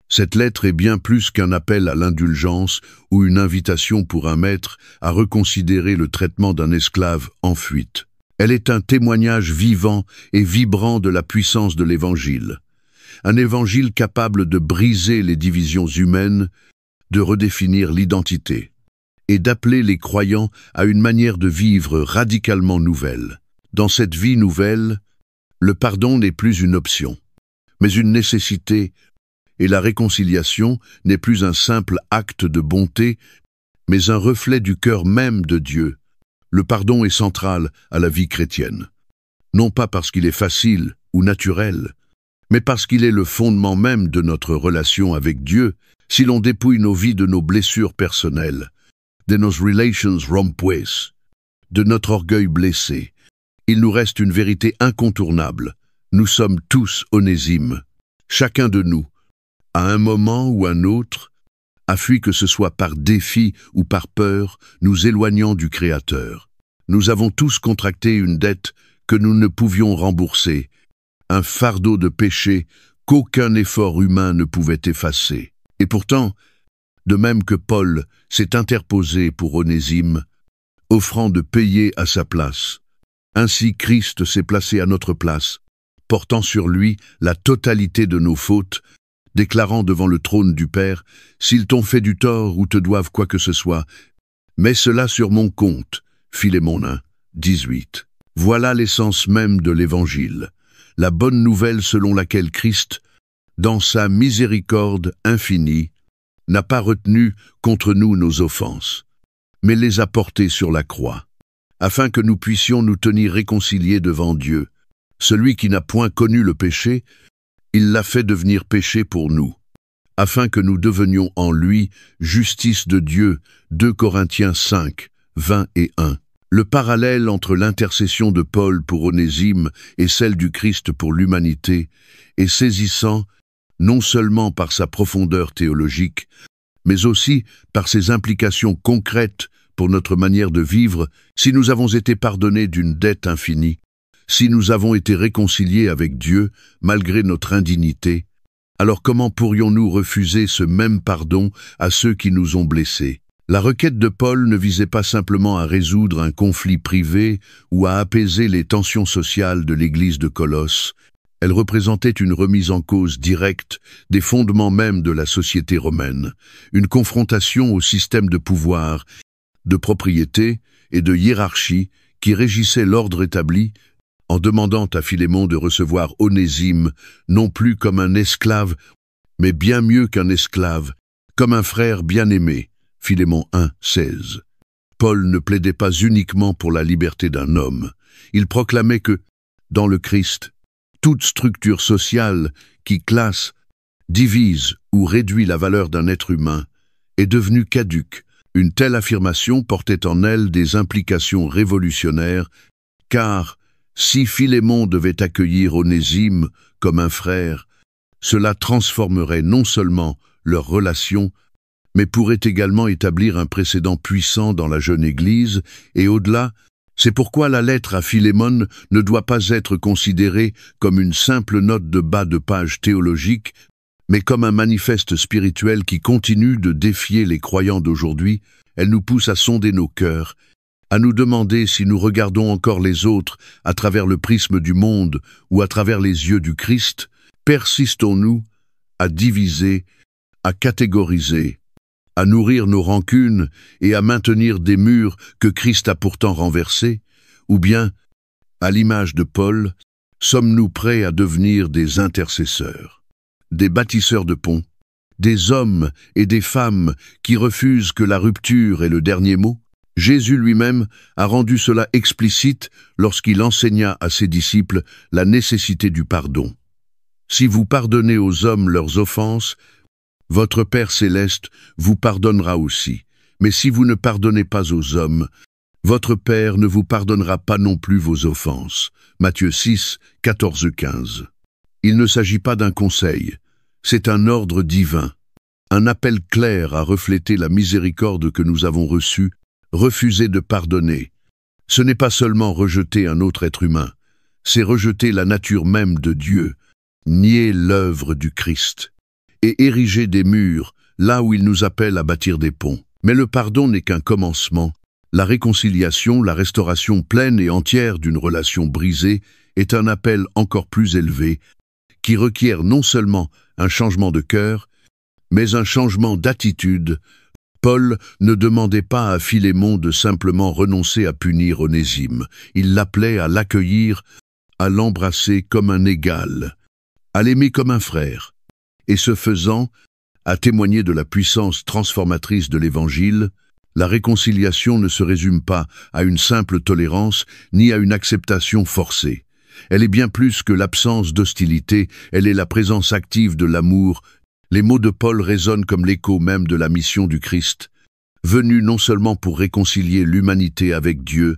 Cette lettre est bien plus qu'un appel à l'indulgence ou une invitation pour un maître à reconsidérer le traitement d'un esclave en fuite. Elle est un témoignage vivant et vibrant de la puissance de l'Évangile. Un évangile capable de briser les divisions humaines, de redéfinir l'identité et d'appeler les croyants à une manière de vivre radicalement nouvelle. Dans cette vie nouvelle, le pardon n'est plus une option, mais une nécessité, et la réconciliation n'est plus un simple acte de bonté, mais un reflet du cœur même de Dieu. Le pardon est central à la vie chrétienne, non pas parce qu'il est facile ou naturel, mais parce qu'il est le fondement même de notre relation avec Dieu. Si l'on dépouille nos vies de nos blessures personnelles, de nos relations rompues, de notre orgueil blessé, il nous reste une vérité incontournable. Nous sommes tous Onésime. Chacun de nous, à un moment ou un autre, a fui, que ce soit par défi ou par peur, nous éloignant du Créateur. Nous avons tous contracté une dette que nous ne pouvions rembourser, un fardeau de péché qu'aucun effort humain ne pouvait effacer. Et pourtant, de même que Paul s'est interposé pour Onésime, offrant de payer à sa place, ainsi Christ s'est placé à notre place, portant sur lui la totalité de nos fautes, déclarant devant le trône du Père, « S'ils t'ont fait du tort ou te doivent quoi que ce soit, mets cela sur mon compte. » Philémon 1, 18. Voilà l'essence même de l'Évangile, la bonne nouvelle selon laquelle Christ, dans sa miséricorde infinie, n'a pas retenu contre nous nos offenses, mais les a portées sur la croix, afin que nous puissions nous tenir réconciliés devant Dieu. Celui qui n'a point connu le péché, il l'a fait devenir péché pour nous, afin que nous devenions en lui justice de Dieu. 2 Corinthiens 5, 20 et 1. Le parallèle entre l'intercession de Paul pour Onésime et celle du Christ pour l'humanité est saisissant non seulement par sa profondeur théologique, mais aussi par ses implications concrètes pour notre manière de vivre. Si nous avons été pardonnés d'une dette infinie, si nous avons été réconciliés avec Dieu malgré notre indignité, alors comment pourrions-nous refuser ce même pardon à ceux qui nous ont blessés? La requête de Paul ne visait pas simplement à résoudre un conflit privé ou à apaiser les tensions sociales de l'Église de Colosse. Elle représentait une remise en cause directe des fondements mêmes de la société romaine, une confrontation au système de pouvoir, de propriété et de hiérarchie qui régissait l'ordre établi, en demandant à Philémon de recevoir Onésime non plus comme un esclave, mais bien mieux qu'un esclave, comme un frère bien-aimé. Philémon 1, 16. Paul ne plaidait pas uniquement pour la liberté d'un homme. Il proclamait que, dans le Christ, toute structure sociale qui classe, divise ou réduit la valeur d'un être humain est devenue caduque. Une telle affirmation portait en elle des implications révolutionnaires, car si Philémon devait accueillir Onésime comme un frère, cela transformerait non seulement leur relation, mais pourrait également établir un précédent puissant dans la jeune Église, et au-delà, c'est pourquoi la lettre à Philémon ne doit pas être considérée comme une simple note de bas de page théologique, mais comme un manifeste spirituel qui continue de défier les croyants d'aujourd'hui. Elle nous pousse à sonder nos cœurs, à nous demander si nous regardons encore les autres à travers le prisme du monde ou à travers les yeux du Christ. Persistons-nous à diviser, à catégoriser, à nourrir nos rancunes et à maintenir des murs que Christ a pourtant renversés, ou bien, à l'image de Paul, sommes-nous prêts à devenir des intercesseurs, des bâtisseurs de ponts, des hommes et des femmes qui refusent que la rupture ait le dernier mot? Jésus lui-même a rendu cela explicite lorsqu'il enseigna à ses disciples la nécessité du pardon. Si vous pardonnez aux hommes leurs offenses, votre Père céleste vous pardonnera aussi. Mais si vous ne pardonnez pas aux hommes, votre Père ne vous pardonnera pas non plus vos offenses. Matthieu 6, 14-15. Il ne s'agit pas d'un conseil, c'est un ordre divin, un appel clair à refléter la miséricorde que nous avons reçue. Refuser de pardonner, ce n'est pas seulement rejeter un autre être humain, c'est rejeter la nature même de Dieu, nier l'œuvre du Christ, et ériger des murs là où il nous appelle à bâtir des ponts. Mais le pardon n'est qu'un commencement. La réconciliation, la restauration pleine et entière d'une relation brisée est un appel encore plus élevé, qui requiert non seulement un changement de cœur, mais un changement d'attitude. Paul ne demandait pas à Philémon de simplement renoncer à punir Onésime. Il l'appelait à l'accueillir, à l'embrasser comme un égal, à l'aimer comme un frère, et ce faisant, à témoigner de la puissance transformatrice de l'Évangile. La réconciliation ne se résume pas à une simple tolérance ni à une acceptation forcée. Elle est bien plus que l'absence d'hostilité, elle est la présence active de l'amour. Les mots de Paul résonnent comme l'écho même de la mission du Christ, venu non seulement pour réconcilier l'humanité avec Dieu,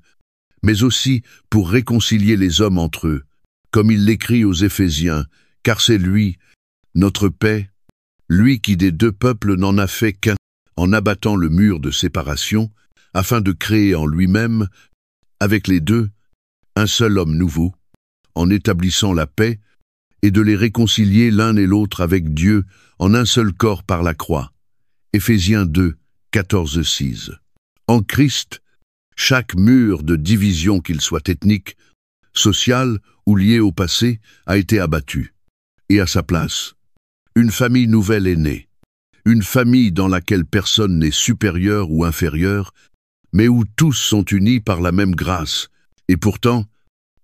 mais aussi pour réconcilier les hommes entre eux, comme il l'écrit aux Éphésiens, car c'est lui, notre paix, lui qui des deux peuples n'en a fait qu'un, en abattant le mur de séparation, afin de créer en lui-même, avec les deux, un seul homme nouveau, en établissant la paix, et de les réconcilier l'un et l'autre avec Dieu en un seul corps par la croix. Éphésiens 2, 14-6. En Christ, chaque mur de division, qu'il soit ethnique, social ou lié au passé, a été abattu. Et à sa place, une famille nouvelle est née. Une famille dans laquelle personne n'est supérieur ou inférieur, mais où tous sont unis par la même grâce. Et pourtant,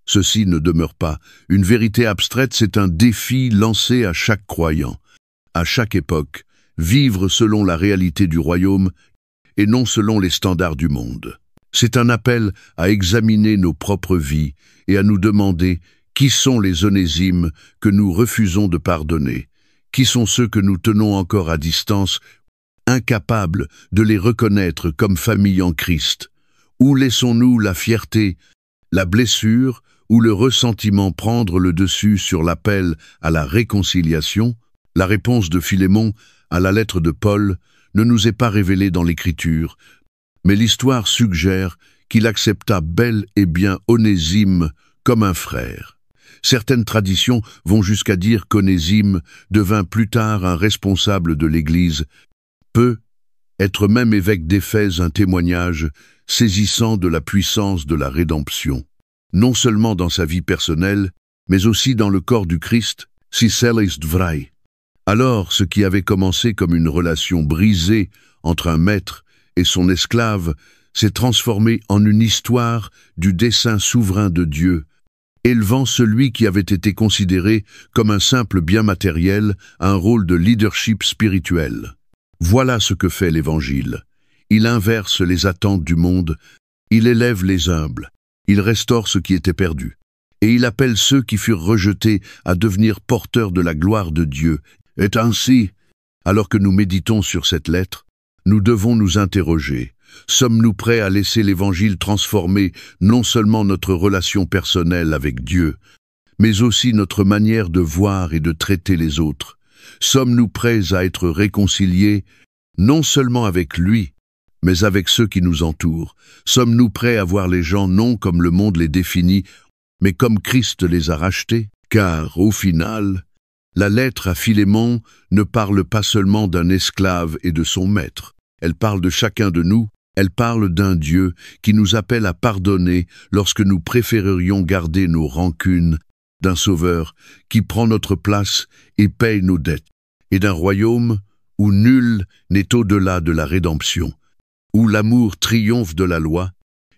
ceci ne demeure pas une vérité abstraite, c'est un défi lancé à chaque croyant, à chaque époque, vivre selon la réalité du royaume et non selon les standards du monde. C'est un appel à examiner nos propres vies et à nous demander qui sont les Onésimes que nous refusons de pardonner, qui sont ceux que nous tenons encore à distance, incapables de les reconnaître comme famille en Christ, Où laissons-nous la fierté, la blessure ou le ressentiment prendre le dessus sur l'appel à la réconciliation? La réponse de Philémon à la lettre de Paul ne nous est pas révélée dans l'Écriture, mais l'histoire suggère qu'il accepta bel et bien Onésime comme un frère. Certaines traditions vont jusqu'à dire qu'Onésime devint plus tard un responsable de l'Église, peut être même évêque d'Éphèse, un témoignage saisissant de la puissance de la rédemption, non seulement dans sa vie personnelle, mais aussi dans le corps du Christ, si cela est vrai. Alors, ce qui avait commencé comme une relation brisée entre un maître et son esclave s'est transformé en une histoire du dessein souverain de Dieu, élevant celui qui avait été considéré comme un simple bien matériel à un rôle de leadership spirituel. Voilà ce que fait l'Évangile. Il inverse les attentes du monde, il élève les humbles, il restaure ce qui était perdu, et il appelle ceux qui furent rejetés à devenir porteurs de la gloire de Dieu. Et ainsi, alors que nous méditons sur cette lettre, nous devons nous interroger. Sommes-nous prêts à laisser l'Évangile transformer non seulement notre relation personnelle avec Dieu, mais aussi notre manière de voir et de traiter les autres? Sommes-nous prêts à être réconciliés, non seulement avec lui, mais avec ceux qui nous entourent? Sommes-nous prêts à voir les gens non comme le monde les définit, mais comme Christ les a rachetés? Car, au final, la lettre à Philémon ne parle pas seulement d'un esclave et de son maître. Elle parle de chacun de nous. Elle parle d'un Dieu qui nous appelle à pardonner lorsque nous préférerions garder nos rancunes, d'un Sauveur qui prend notre place et paye nos dettes, et d'un royaume où nul n'est au-delà de la rédemption, où l'amour triomphe de la loi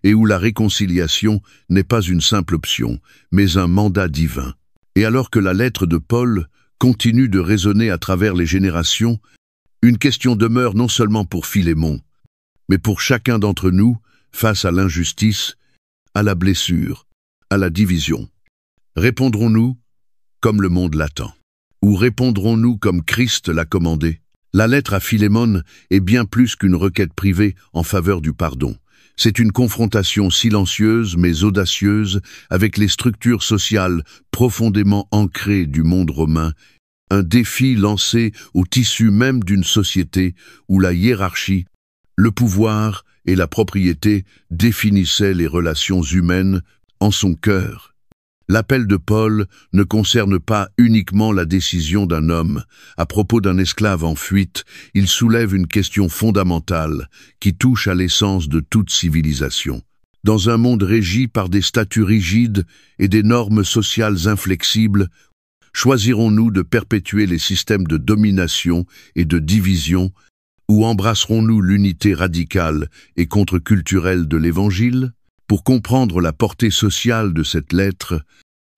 et où la réconciliation n'est pas une simple option, mais un mandat divin. Et alors que la lettre de Paul continue de résonner à travers les générations, une question demeure non seulement pour Philémon, mais pour chacun d'entre nous, face à l'injustice, à la blessure, à la division. Répondrons-nous comme le monde l'attend? Ou répondrons-nous comme Christ l'a commandé? La lettre à Philémon est bien plus qu'une requête privée en faveur du pardon. C'est une confrontation silencieuse mais audacieuse avec les structures sociales profondément ancrées du monde romain, un défi lancé au tissu même d'une société où la hiérarchie, le pouvoir et la propriété définissaient les relations humaines en son cœur. L'appel de Paul ne concerne pas uniquement la décision d'un homme. À propos d'un esclave en fuite, il soulève une question fondamentale qui touche à l'essence de toute civilisation. Dans un monde régi par des statuts rigides et des normes sociales inflexibles, choisirons-nous de perpétuer les systèmes de domination et de division, ou embrasserons-nous l'unité radicale et contre-culturelle de l'Évangile? Pour comprendre la portée sociale de cette lettre,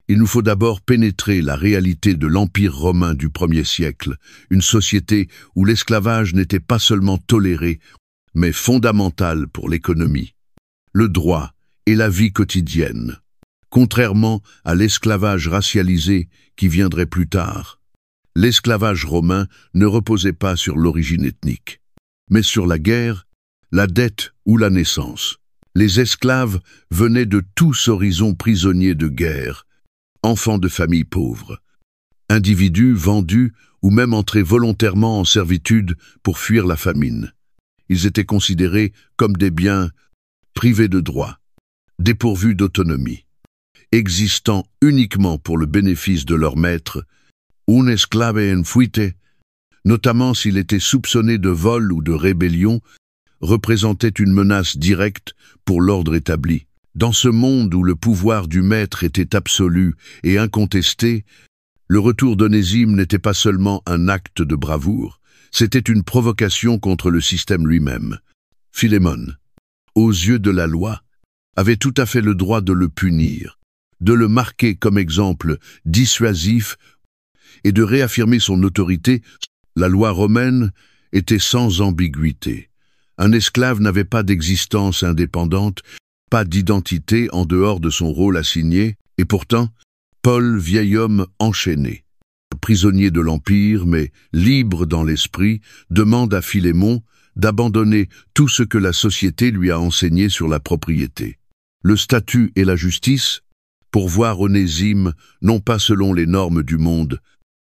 il nous faut d'abord pénétrer la réalité de l'Empire romain du 1er siècle, une société où l'esclavage n'était pas seulement toléré, mais fondamental pour l'économie, le droit et la vie quotidienne, contrairement à l'esclavage racialisé qui viendrait plus tard. L'esclavage romain ne reposait pas sur l'origine ethnique, mais sur la guerre, la dette ou la naissance. Les esclaves venaient de tous horizons, prisonniers de guerre, enfants de familles pauvres, individus vendus ou même entrés volontairement en servitude pour fuir la famine. Ils étaient considérés comme des biens privés de droits, dépourvus d'autonomie, existant uniquement pour le bénéfice de leur maître. Un esclave en fuite, notamment s'il était soupçonné de vol ou de rébellion, représentait une menace directe pour l'ordre établi. Dans ce monde où le pouvoir du maître était absolu et incontesté, le retour d'Onésime n'était pas seulement un acte de bravoure, c'était une provocation contre le système lui-même. Philémon, aux yeux de la loi, avait tout à fait le droit de le punir, de le marquer comme exemple dissuasif et de réaffirmer son autorité. La loi romaine était sans ambiguïté. Un esclave n'avait pas d'existence indépendante, pas d'identité en dehors de son rôle assigné, et pourtant, Paul, vieil homme enchaîné, prisonnier de l'Empire mais libre dans l'esprit, demande à Philémon d'abandonner tout ce que la société lui a enseigné sur la propriété, le statut et la justice, pour voir Onésime non pas selon les normes du monde,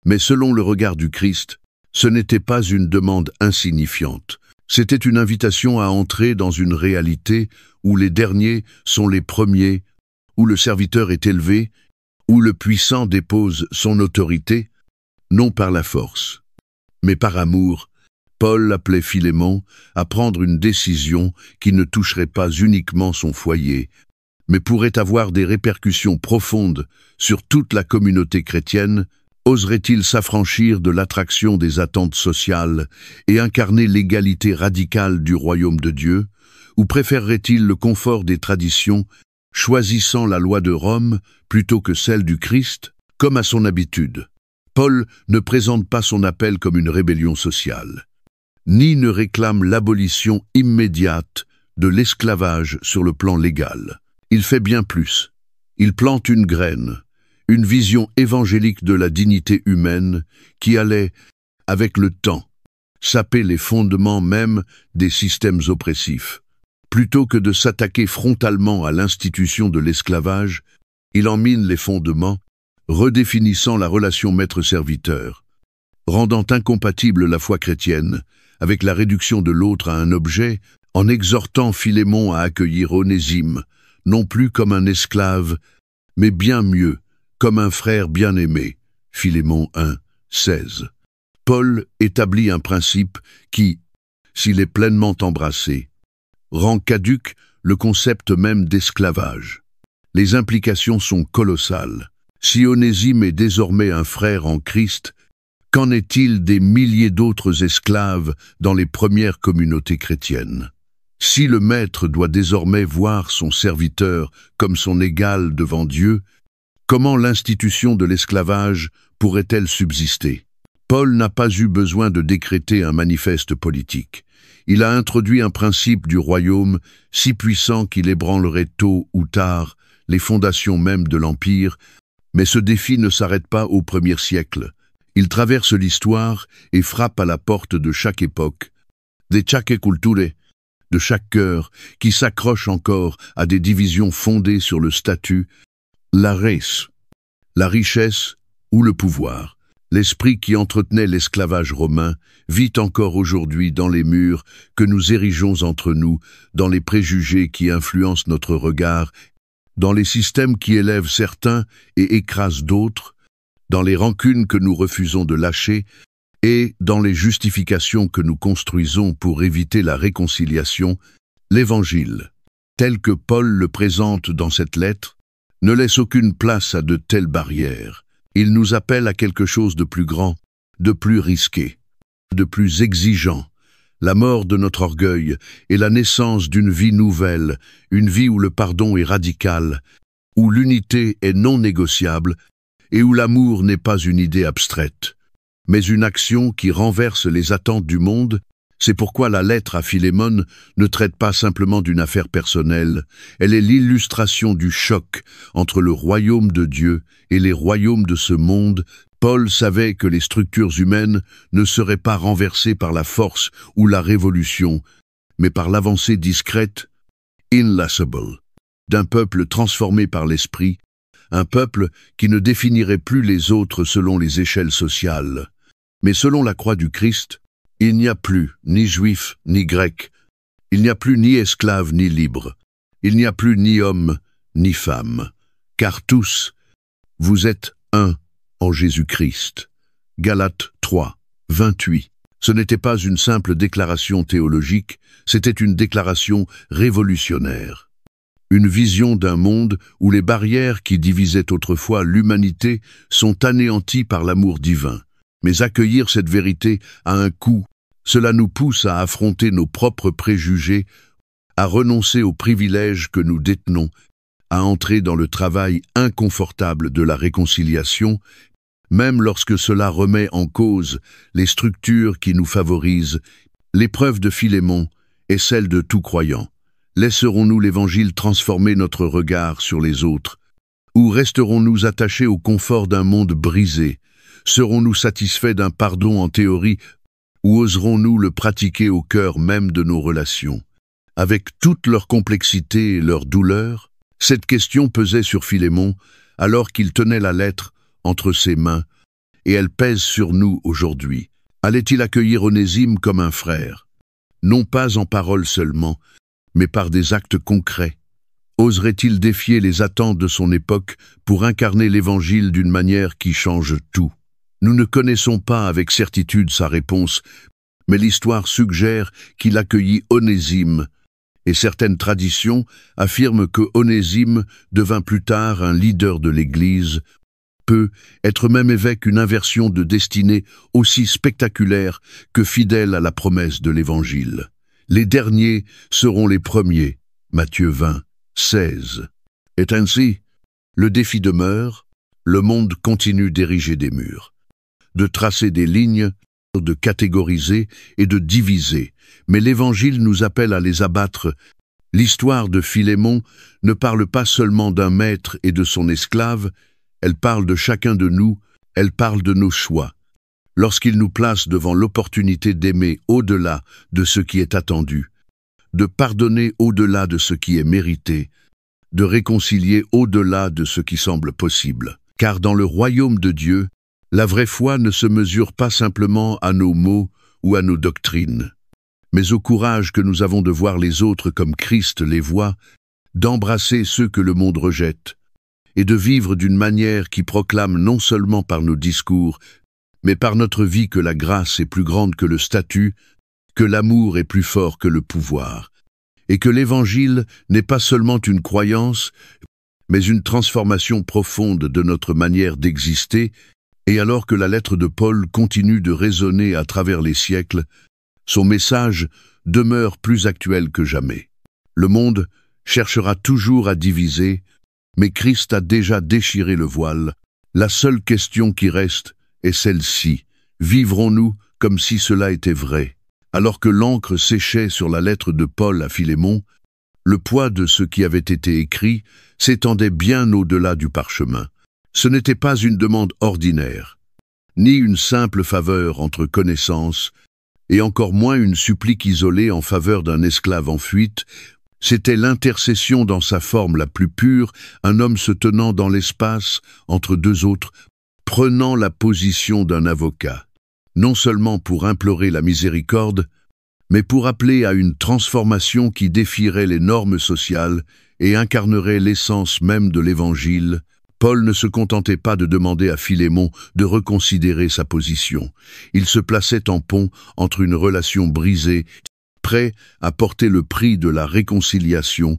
mais selon le regard du Christ. Ce n'était pas une demande insignifiante. C'était une invitation à entrer dans une réalité où les derniers sont les premiers, où le serviteur est élevé, où le puissant dépose son autorité, non par la force, mais par amour. Paul appelait Philémon à prendre une décision qui ne toucherait pas uniquement son foyer, mais pourrait avoir des répercussions profondes sur toute la communauté chrétienne. Oserait-il s'affranchir de l'attraction des attentes sociales et incarner l'égalité radicale du royaume de Dieu, ou préférerait-il le confort des traditions, choisissant la loi de Rome plutôt que celle du Christ, comme à son habitude? Paul ne présente pas son appel comme une rébellion sociale, ni ne réclame l'abolition immédiate de l'esclavage sur le plan légal. Il fait bien plus. Il plante une graine, une vision évangélique de la dignité humaine qui allait, avec le temps, saper les fondements même des systèmes oppressifs. Plutôt que de s'attaquer frontalement à l'institution de l'esclavage, il en mine les fondements, redéfinissant la relation maître-serviteur, rendant incompatible la foi chrétienne avec la réduction de l'autre à un objet, en exhortant Philémon à accueillir Onésime, non plus comme un esclave, mais bien mieux, comme un frère bien-aimé. Philémon 1, 16. Paul établit un principe qui, s'il est pleinement embrassé, rend caduc le concept même d'esclavage. Les implications sont colossales. Si Onésime est désormais un frère en Christ, qu'en est-il des milliers d'autres esclaves dans les premières communautés chrétiennes? Si le maître doit désormais voir son serviteur comme son égal devant Dieu, comment l'institution de l'esclavage pourrait-elle subsister? Paul n'a pas eu besoin de décréter un manifeste politique. Il a introduit un principe du royaume si puissant qu'il ébranlerait tôt ou tard les fondations même de l'Empire, mais ce défi ne s'arrête pas au premier siècle. Il traverse l'histoire et frappe à la porte de chaque époque, de chaque culture, de chaque cœur qui s'accroche encore à des divisions fondées sur le statut, la race, la richesse ou le pouvoir. L'esprit qui entretenait l'esclavage romain vit encore aujourd'hui dans les murs que nous érigeons entre nous, dans les préjugés qui influencent notre regard, dans les systèmes qui élèvent certains et écrasent d'autres, dans les rancunes que nous refusons de lâcher et dans les justifications que nous construisons pour éviter la réconciliation. L'Évangile, tel que Paul le présente dans cette lettre, ne laisse aucune place à de telles barrières. Il nous appelle à quelque chose de plus grand, de plus risqué, de plus exigeant, la mort de notre orgueil et la naissance d'une vie nouvelle, une vie où le pardon est radical, où l'unité est non négociable et où l'amour n'est pas une idée abstraite, mais une action qui renverse les attentes du monde. C'est pourquoi la lettre à Philémon ne traite pas simplement d'une affaire personnelle, elle est l'illustration du choc entre le royaume de Dieu et les royaumes de ce monde. Paul savait que les structures humaines ne seraient pas renversées par la force ou la révolution, mais par l'avancée discrète, inlassable, d'un peuple transformé par l'esprit, un peuple qui ne définirait plus les autres selon les échelles sociales, mais selon la croix du Christ. Il n'y a plus ni juif ni grec, il n'y a plus ni esclave ni libre, il n'y a plus ni homme ni femme, car tous, vous êtes un en Jésus-Christ. Galates 3, 28. Ce n'était pas une simple déclaration théologique, c'était une déclaration révolutionnaire. Une vision d'un monde où les barrières qui divisaient autrefois l'humanité sont anéanties par l'amour divin. Mais accueillir cette vérité a un coût. Cela nous pousse à affronter nos propres préjugés, à renoncer aux privilèges que nous détenons, à entrer dans le travail inconfortable de la réconciliation, même lorsque cela remet en cause les structures qui nous favorisent. L'épreuve de Philémon est celle de tout croyant. Laisserons-nous l'Évangile transformer notre regard sur les autres, ou resterons-nous attachés au confort d'un monde brisé? Serons-nous satisfaits d'un pardon en théorie, Ou oserons-nous le pratiquer au cœur même de nos relations? Avec toute leur complexité et leur douleur, cette question pesait sur Philémon alors qu'il tenait la lettre entre ses mains, et elle pèse sur nous aujourd'hui. Allait-il accueillir Onésime comme un frère? Non pas en paroles seulement, mais par des actes concrets. Oserait-il défier les attentes de son époque pour incarner l'Évangile d'une manière qui change tout? Nous ne connaissons pas avec certitude sa réponse, mais l'histoire suggère qu'il accueillit Onésime, et certaines traditions affirment que Onésime devint plus tard un leader de l'Église, peut être même évêque, une inversion de destinée aussi spectaculaire que fidèle à la promesse de l'Évangile. Les derniers seront les premiers. Matthieu 20, 16. Et ainsi, le défi demeure, le monde continue d'ériger des murs, de tracer des lignes, de catégoriser et de diviser, mais l'Évangile nous appelle à les abattre. L'histoire de Philémon ne parle pas seulement d'un maître et de son esclave, elle parle de chacun de nous, elle parle de nos choix. Lorsqu'il nous place devant l'opportunité d'aimer au-delà de ce qui est attendu, de pardonner au-delà de ce qui est mérité, de réconcilier au-delà de ce qui semble possible. Car dans le royaume de Dieu, la vraie foi ne se mesure pas simplement à nos mots ou à nos doctrines, mais au courage que nous avons de voir les autres comme Christ les voit, d'embrasser ceux que le monde rejette, et de vivre d'une manière qui proclame non seulement par nos discours, mais par notre vie que la grâce est plus grande que le statut, que l'amour est plus fort que le pouvoir, et que l'Évangile n'est pas seulement une croyance, mais une transformation profonde de notre manière d'exister. Et alors que la lettre de Paul continue de résonner à travers les siècles, son message demeure plus actuel que jamais. Le monde cherchera toujours à diviser, mais Christ a déjà déchiré le voile. La seule question qui reste est celle-ci. Vivrons-nous comme si cela était vrai? Alors que l'encre séchait sur la lettre de Paul à Philémon, le poids de ce qui avait été écrit s'étendait bien au-delà du parchemin. Ce n'était pas une demande ordinaire, ni une simple faveur entre connaissances, et encore moins une supplique isolée en faveur d'un esclave en fuite. C'était l'intercession dans sa forme la plus pure, un homme se tenant dans l'espace entre deux autres, prenant la position d'un avocat, non seulement pour implorer la miséricorde, mais pour appeler à une transformation qui défierait les normes sociales et incarnerait l'essence même de l'Évangile. Paul ne se contentait pas de demander à Philémon de reconsidérer sa position. Il se plaçait en pont entre une relation brisée, prêt à porter le prix de la réconciliation,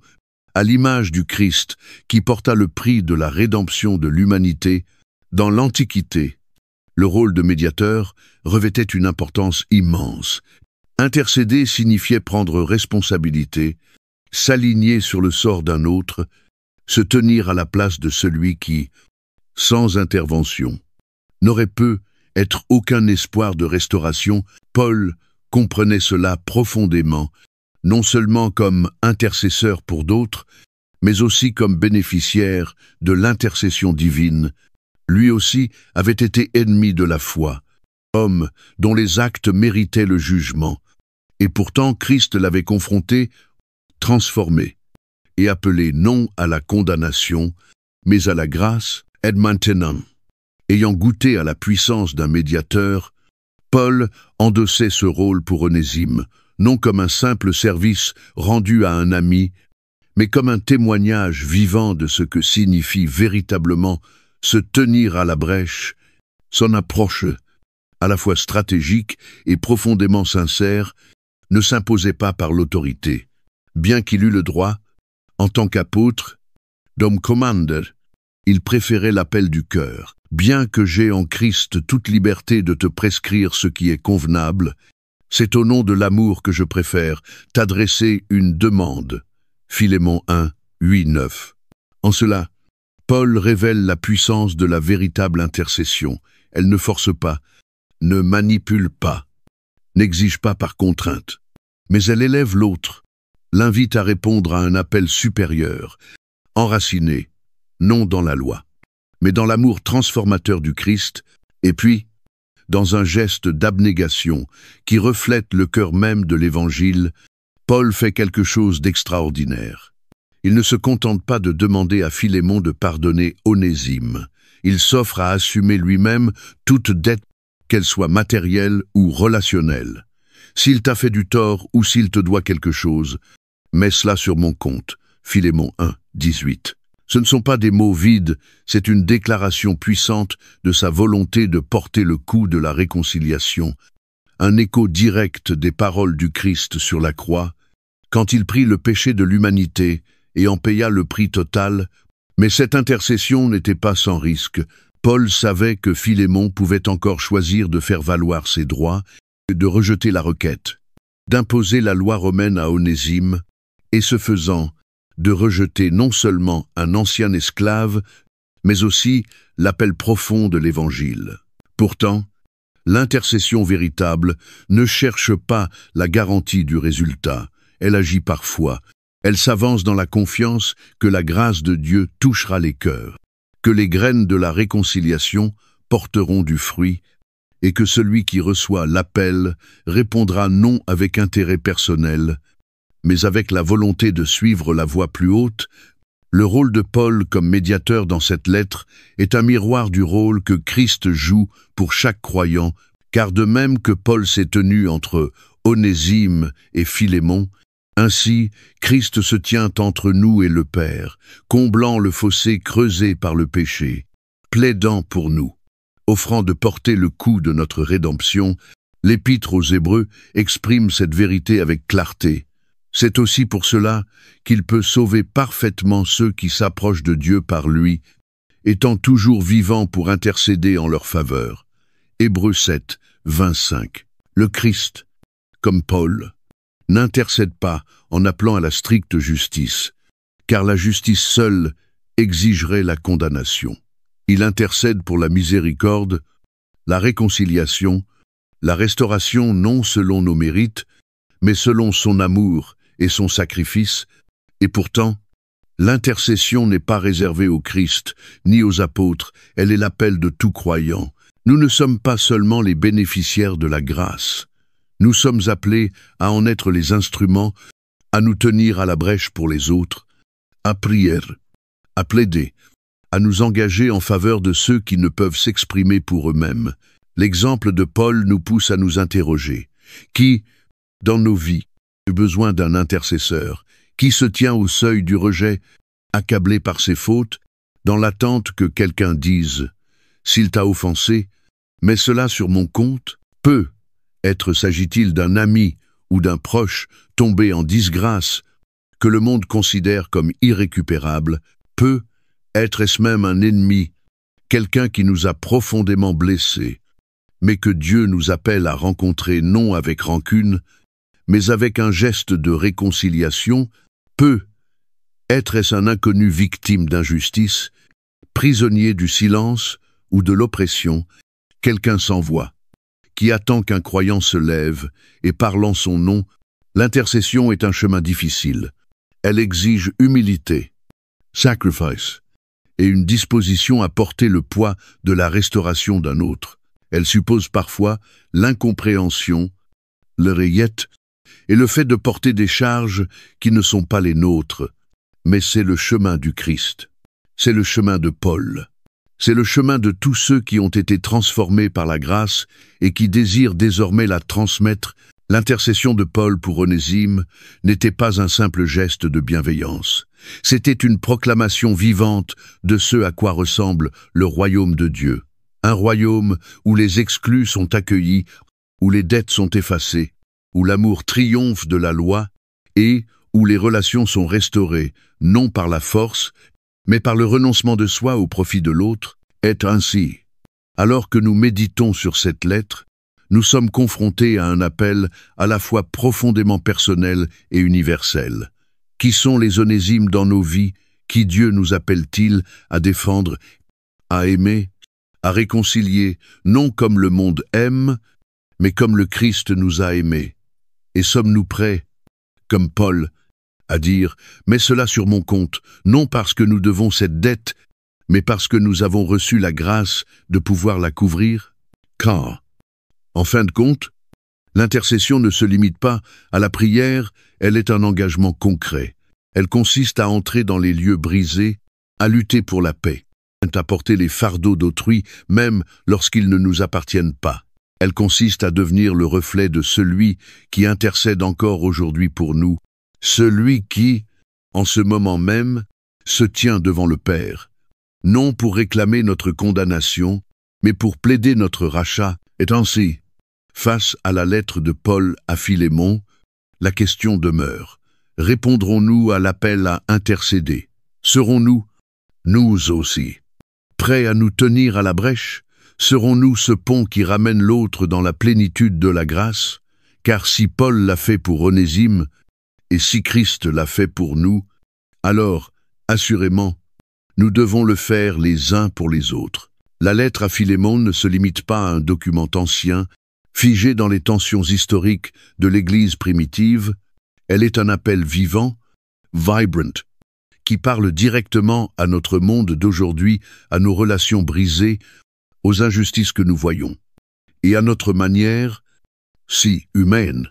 à l'image du Christ qui porta le prix de la rédemption de l'humanité. Dans l'Antiquité, le rôle de médiateur revêtait une importance immense. Intercéder signifiait prendre responsabilité, s'aligner sur le sort d'un autre, se tenir à la place de celui qui, sans intervention, n'aurait pu être aucun espoir de restauration. Paul comprenait cela profondément, non seulement comme intercesseur pour d'autres, mais aussi comme bénéficiaire de l'intercession divine. Lui aussi avait été ennemi de la foi, homme dont les actes méritaient le jugement, et pourtant Christ l'avait confronté, transformé, et appelé non à la condamnation, mais à la grâce. Maintenant, ayant goûté à la puissance d'un médiateur, Paul endossait ce rôle pour Onésime, non comme un simple service rendu à un ami, mais comme un témoignage vivant de ce que signifie véritablement se tenir à la brèche. Son approche, à la fois stratégique et profondément sincère, ne s'imposait pas par l'autorité. Bien qu'il eût le droit, en tant qu'apôtre, d'homme commander, il préférait l'appel du cœur. Bien que j'aie en Christ toute liberté de te prescrire ce qui est convenable, c'est au nom de l'amour que je préfère t'adresser une demande. Philémon 1, 8, 9. En cela, Paul révèle la puissance de la véritable intercession. Elle ne force pas, ne manipule pas, n'exige pas par contrainte, mais elle élève l'autre, l'invite à répondre à un appel supérieur, enraciné, non dans la loi, mais dans l'amour transformateur du Christ. Et puis, dans un geste d'abnégation qui reflète le cœur même de l'Évangile, Paul fait quelque chose d'extraordinaire. Il ne se contente pas de demander à Philémon de pardonner Onésime. Il s'offre à assumer lui-même toute dette, qu'elle soit matérielle ou relationnelle. S'il t'a fait du tort ou s'il te doit quelque chose, mets cela sur mon compte. Philémon 1, 18. Ce ne sont pas des mots vides, c'est une déclaration puissante de sa volonté de porter le coup de la réconciliation, un écho direct des paroles du Christ sur la croix, quand il prit le péché de l'humanité et en paya le prix total. Mais cette intercession n'était pas sans risque. Paul savait que Philémon pouvait encore choisir de faire valoir ses droits, de rejeter la requête, d'imposer la loi romaine à Onésime, et ce faisant, de rejeter non seulement un ancien esclave, mais aussi l'appel profond de l'Évangile. Pourtant, l'intercession véritable ne cherche pas la garantie du résultat. Elle agit parfois. Elle s'avance dans la confiance que la grâce de Dieu touchera les cœurs, que les graines de la réconciliation porteront du fruit, et que celui qui reçoit l'appel répondra non avec intérêt personnel, mais avec la volonté de suivre la voie plus haute. Le rôle de Paul comme médiateur dans cette lettre est un miroir du rôle que Christ joue pour chaque croyant, car de même que Paul s'est tenu entre Onésime et Philémon, ainsi Christ se tient entre nous et le Père, comblant le fossé creusé par le péché, plaidant pour nous, offrant de porter le coup de notre rédemption. L'Épître aux Hébreux exprime cette vérité avec clarté. C'est aussi pour cela qu'il peut sauver parfaitement ceux qui s'approchent de Dieu par lui, étant toujours vivant pour intercéder en leur faveur. Hébreux 7, 25. Le Christ, comme Paul, n'intercède pas en appelant à la stricte justice, car la justice seule exigerait la condamnation. Il intercède pour la miséricorde, la réconciliation, la restauration non selon nos mérites, mais selon son amour et son sacrifice, et pourtant, l'intercession n'est pas réservée au Christ, ni aux apôtres, elle est l'appel de tout croyant. Nous ne sommes pas seulement les bénéficiaires de la grâce. Nous sommes appelés à en être les instruments, à nous tenir à la brèche pour les autres, à prier, à plaider, à nous engager en faveur de ceux qui ne peuvent s'exprimer pour eux-mêmes. L'exemple de Paul nous pousse à nous interroger. Qui, dans nos vies, a besoin d'un intercesseur? Qui se tient au seuil du rejet, accablé par ses fautes, dans l'attente que quelqu'un dise « S'il t'a offensé, mets cela sur mon compte » Peut-être s'agit-il d'un ami ou d'un proche tombé en disgrâce, que le monde considère comme irrécupérable. Peut-être est-ce même un ennemi, quelqu'un qui nous a profondément blessés, mais que Dieu nous appelle à rencontrer non avec rancune, mais avec un geste de réconciliation. Peut-être est-ce un inconnu victime d'injustice, prisonnier du silence ou de l'oppression, quelqu'un sans voix, qui attend qu'un croyant se lève, et parlant son nom. L'intercession est un chemin difficile. Elle exige humilité, sacrifice, et une disposition à porter le poids de la restauration d'un autre. Elle suppose parfois l'incompréhension, l'oreillette, et le fait de porter des charges qui ne sont pas les nôtres. Mais c'est le chemin du Christ. C'est le chemin de Paul. C'est le chemin de tous ceux qui ont été transformés par la grâce et qui désirent désormais la transmettre. L'intercession de Paul pour Onésime n'était pas un simple geste de bienveillance. C'était une proclamation vivante de ce à quoi ressemble le royaume de Dieu. Un royaume où les exclus sont accueillis, où les dettes sont effacées, où l'amour triomphe de la loi et où les relations sont restaurées, non par la force, mais par le renoncement de soi au profit de l'autre. Est ainsi. Alors que nous méditons sur cette lettre, nous sommes confrontés à un appel à la fois profondément personnel et universel. Qui sont les Onésimes dans nos vies? Qui Dieu nous appelle-t-il à défendre, à aimer, à réconcilier, non comme le monde aime, mais comme le Christ nous a aimés? Et sommes-nous prêts, comme Paul, à dire « Mets cela sur mon compte », non parce que nous devons cette dette, mais parce que nous avons reçu la grâce de pouvoir la couvrir? Car En fin de compte, l'intercession ne se limite pas à la prière, elle est un engagement concret. Elle consiste à entrer dans les lieux brisés, à lutter pour la paix, à porter les fardeaux d'autrui, même lorsqu'ils ne nous appartiennent pas. Elle consiste à devenir le reflet de celui qui intercède encore aujourd'hui pour nous, celui qui, en ce moment même, se tient devant le Père, non pour réclamer notre condamnation, mais pour plaider notre rachat. Et ainsi, face à la lettre de Paul à Philémon, la question demeure. Répondrons-nous à l'appel à intercéder? Serons-nous, nous aussi, prêts à nous tenir à la brèche? Serons-nous ce pont qui ramène l'autre dans la plénitude de la grâce? Car si Paul l'a fait pour Onésime, et si Christ l'a fait pour nous, alors, assurément, nous devons le faire les uns pour les autres. La lettre à Philémon ne se limite pas à un document ancien, figé dans les tensions historiques de l'Église primitive. Elle est un appel vivant, vibrant, qui parle directement à notre monde d'aujourd'hui, à nos relations brisées, aux injustices que nous voyons, et à notre manière, si humaine,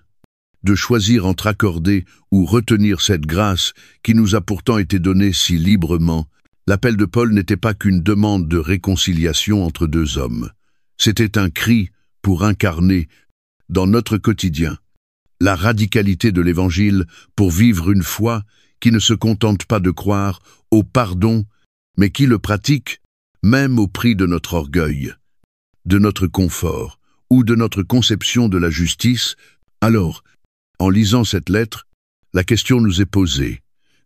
de choisir entre accorder ou retenir cette grâce qui nous a pourtant été donnée si librement. L'appel de Paul n'était pas qu'une demande de réconciliation entre deux hommes. C'était un cri pour incarner, dans notre quotidien, la radicalité de l'Évangile pour vivre une foi qui ne se contente pas de croire au pardon, mais qui le pratique, même au prix de notre orgueil, de notre confort ou de notre conception de la justice. Alors, en lisant cette lettre, la question nous est posée.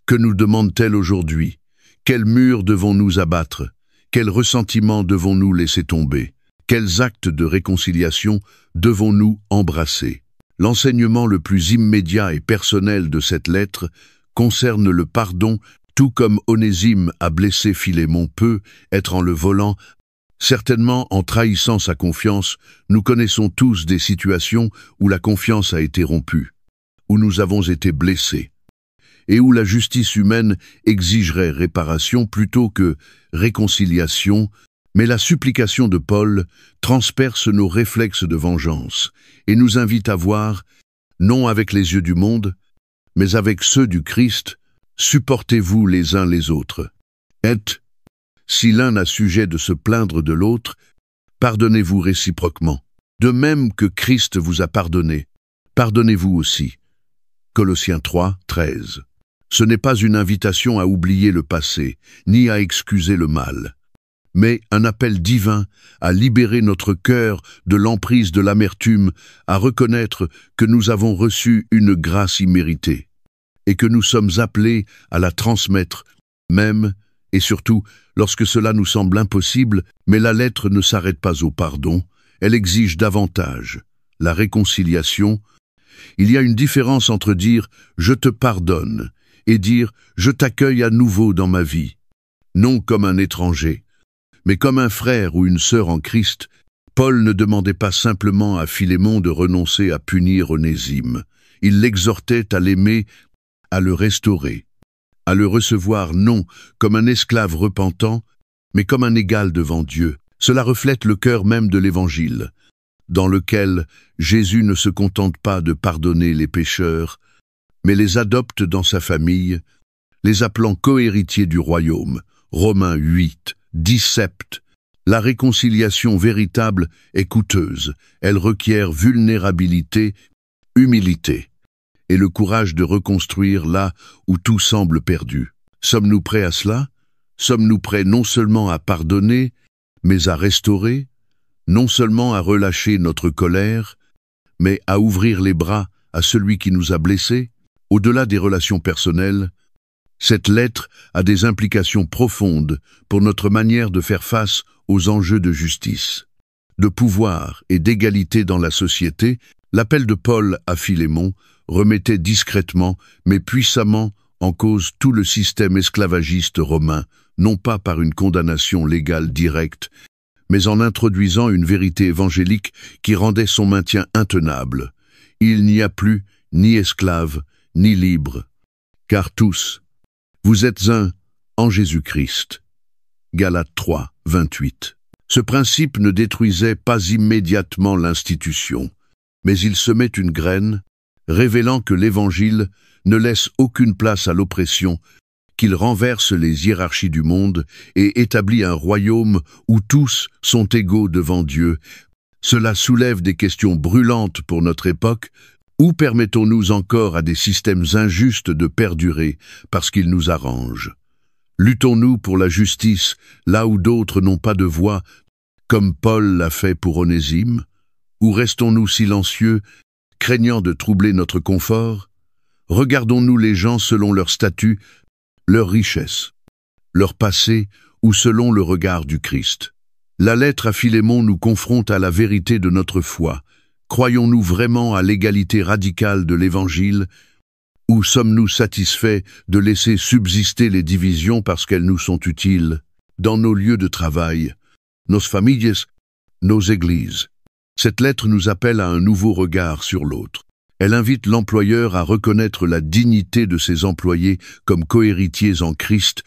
Que nous demande-t-elle aujourd'hui? Quels murs devons-nous abattre? Quels ressentiments devons-nous laisser tomber? Quels actes de réconciliation devons-nous embrasser? L'enseignement le plus immédiat et personnel de cette lettre concerne le pardon, tout comme Onésime a blessé Philémon peut être en le volant. Certainement, en trahissant sa confiance, nous connaissons tous des situations où la confiance a été rompue, où nous avons été blessés, et où la justice humaine exigerait réparation plutôt que réconciliation, mais la supplication de Paul transperce nos réflexes de vengeance et nous invite à voir, non avec les yeux du monde, mais avec ceux du Christ, supportez-vous les uns les autres. Et, si l'un a sujet de se plaindre de l'autre, pardonnez-vous réciproquement. De même que Christ vous a pardonné, pardonnez-vous aussi. Colossiens 3, 13. Ce n'est pas une invitation à oublier le passé, ni à excuser le mal, mais un appel divin à libérer notre cœur de l'emprise de l'amertume, à reconnaître que nous avons reçu une grâce imméritée, et que nous sommes appelés à la transmettre, même et surtout lorsque cela nous semble impossible. Mais la lettre ne s'arrête pas au pardon, elle exige davantage, la réconciliation. Il y a une différence entre dire « je te pardonne » et dire « je t'accueille à nouveau dans ma vie », non comme un étranger, mais comme un frère ou une sœur en Christ. Paul ne demandait pas simplement à Philémon de renoncer à punir Onésime, il l'exhortait à l'aimer, à le restaurer, à le recevoir non comme un esclave repentant, mais comme un égal devant Dieu. Cela reflète le cœur même de l'Évangile, dans lequel Jésus ne se contente pas de pardonner les pécheurs, mais les adopte dans sa famille, les appelant cohéritiers du royaume. Romains 8, 17. La réconciliation véritable est coûteuse, elle requiert vulnérabilité, humilité, et le courage de reconstruire là où tout semble perdu. Sommes-nous prêts à cela? Sommes-nous prêts non seulement à pardonner, mais à restaurer? Non seulement à relâcher notre colère, mais à ouvrir les bras à celui qui nous a blessés? Au-delà des relations personnelles, cette lettre a des implications profondes pour notre manière de faire face aux enjeux de justice, de pouvoir et d'égalité dans la société. L'appel de Paul à Philémon remettait discrètement mais puissamment en cause tout le système esclavagiste romain, non pas par une condamnation légale directe, mais en introduisant une vérité évangélique qui rendait son maintien intenable. Il n'y a plus ni esclave, ni libre, car tous, vous êtes un en Jésus-Christ. Galates 3, 28. Ce principe ne détruisait pas immédiatement l'institution, mais il semait une graine, révélant que l'Évangile ne laisse aucune place à l'oppression, qu'il renverse les hiérarchies du monde et établit un royaume où tous sont égaux devant Dieu. Cela soulève des questions brûlantes pour notre époque. Où permettons-nous encore à des systèmes injustes de perdurer parce qu'ils nous arrangent? Luttons-nous pour la justice là où d'autres n'ont pas de voix, comme Paul l'a fait pour Onésime? Ou restons-nous silencieux, craignant de troubler notre confort? Regardons-nous les gens selon leur statut, leur richesse, leur passé ou selon le regard du Christ? La lettre à Philémon nous confronte à la vérité de notre foi. Croyons-nous vraiment à l'égalité radicale de l'Évangile, ou sommes-nous satisfaits de laisser subsister les divisions parce qu'elles nous sont utiles, dans nos lieux de travail, nos familles, nos églises? Cette lettre nous appelle à un nouveau regard sur l'autre. Elle invite l'employeur à reconnaître la dignité de ses employés comme cohéritiers en Christ.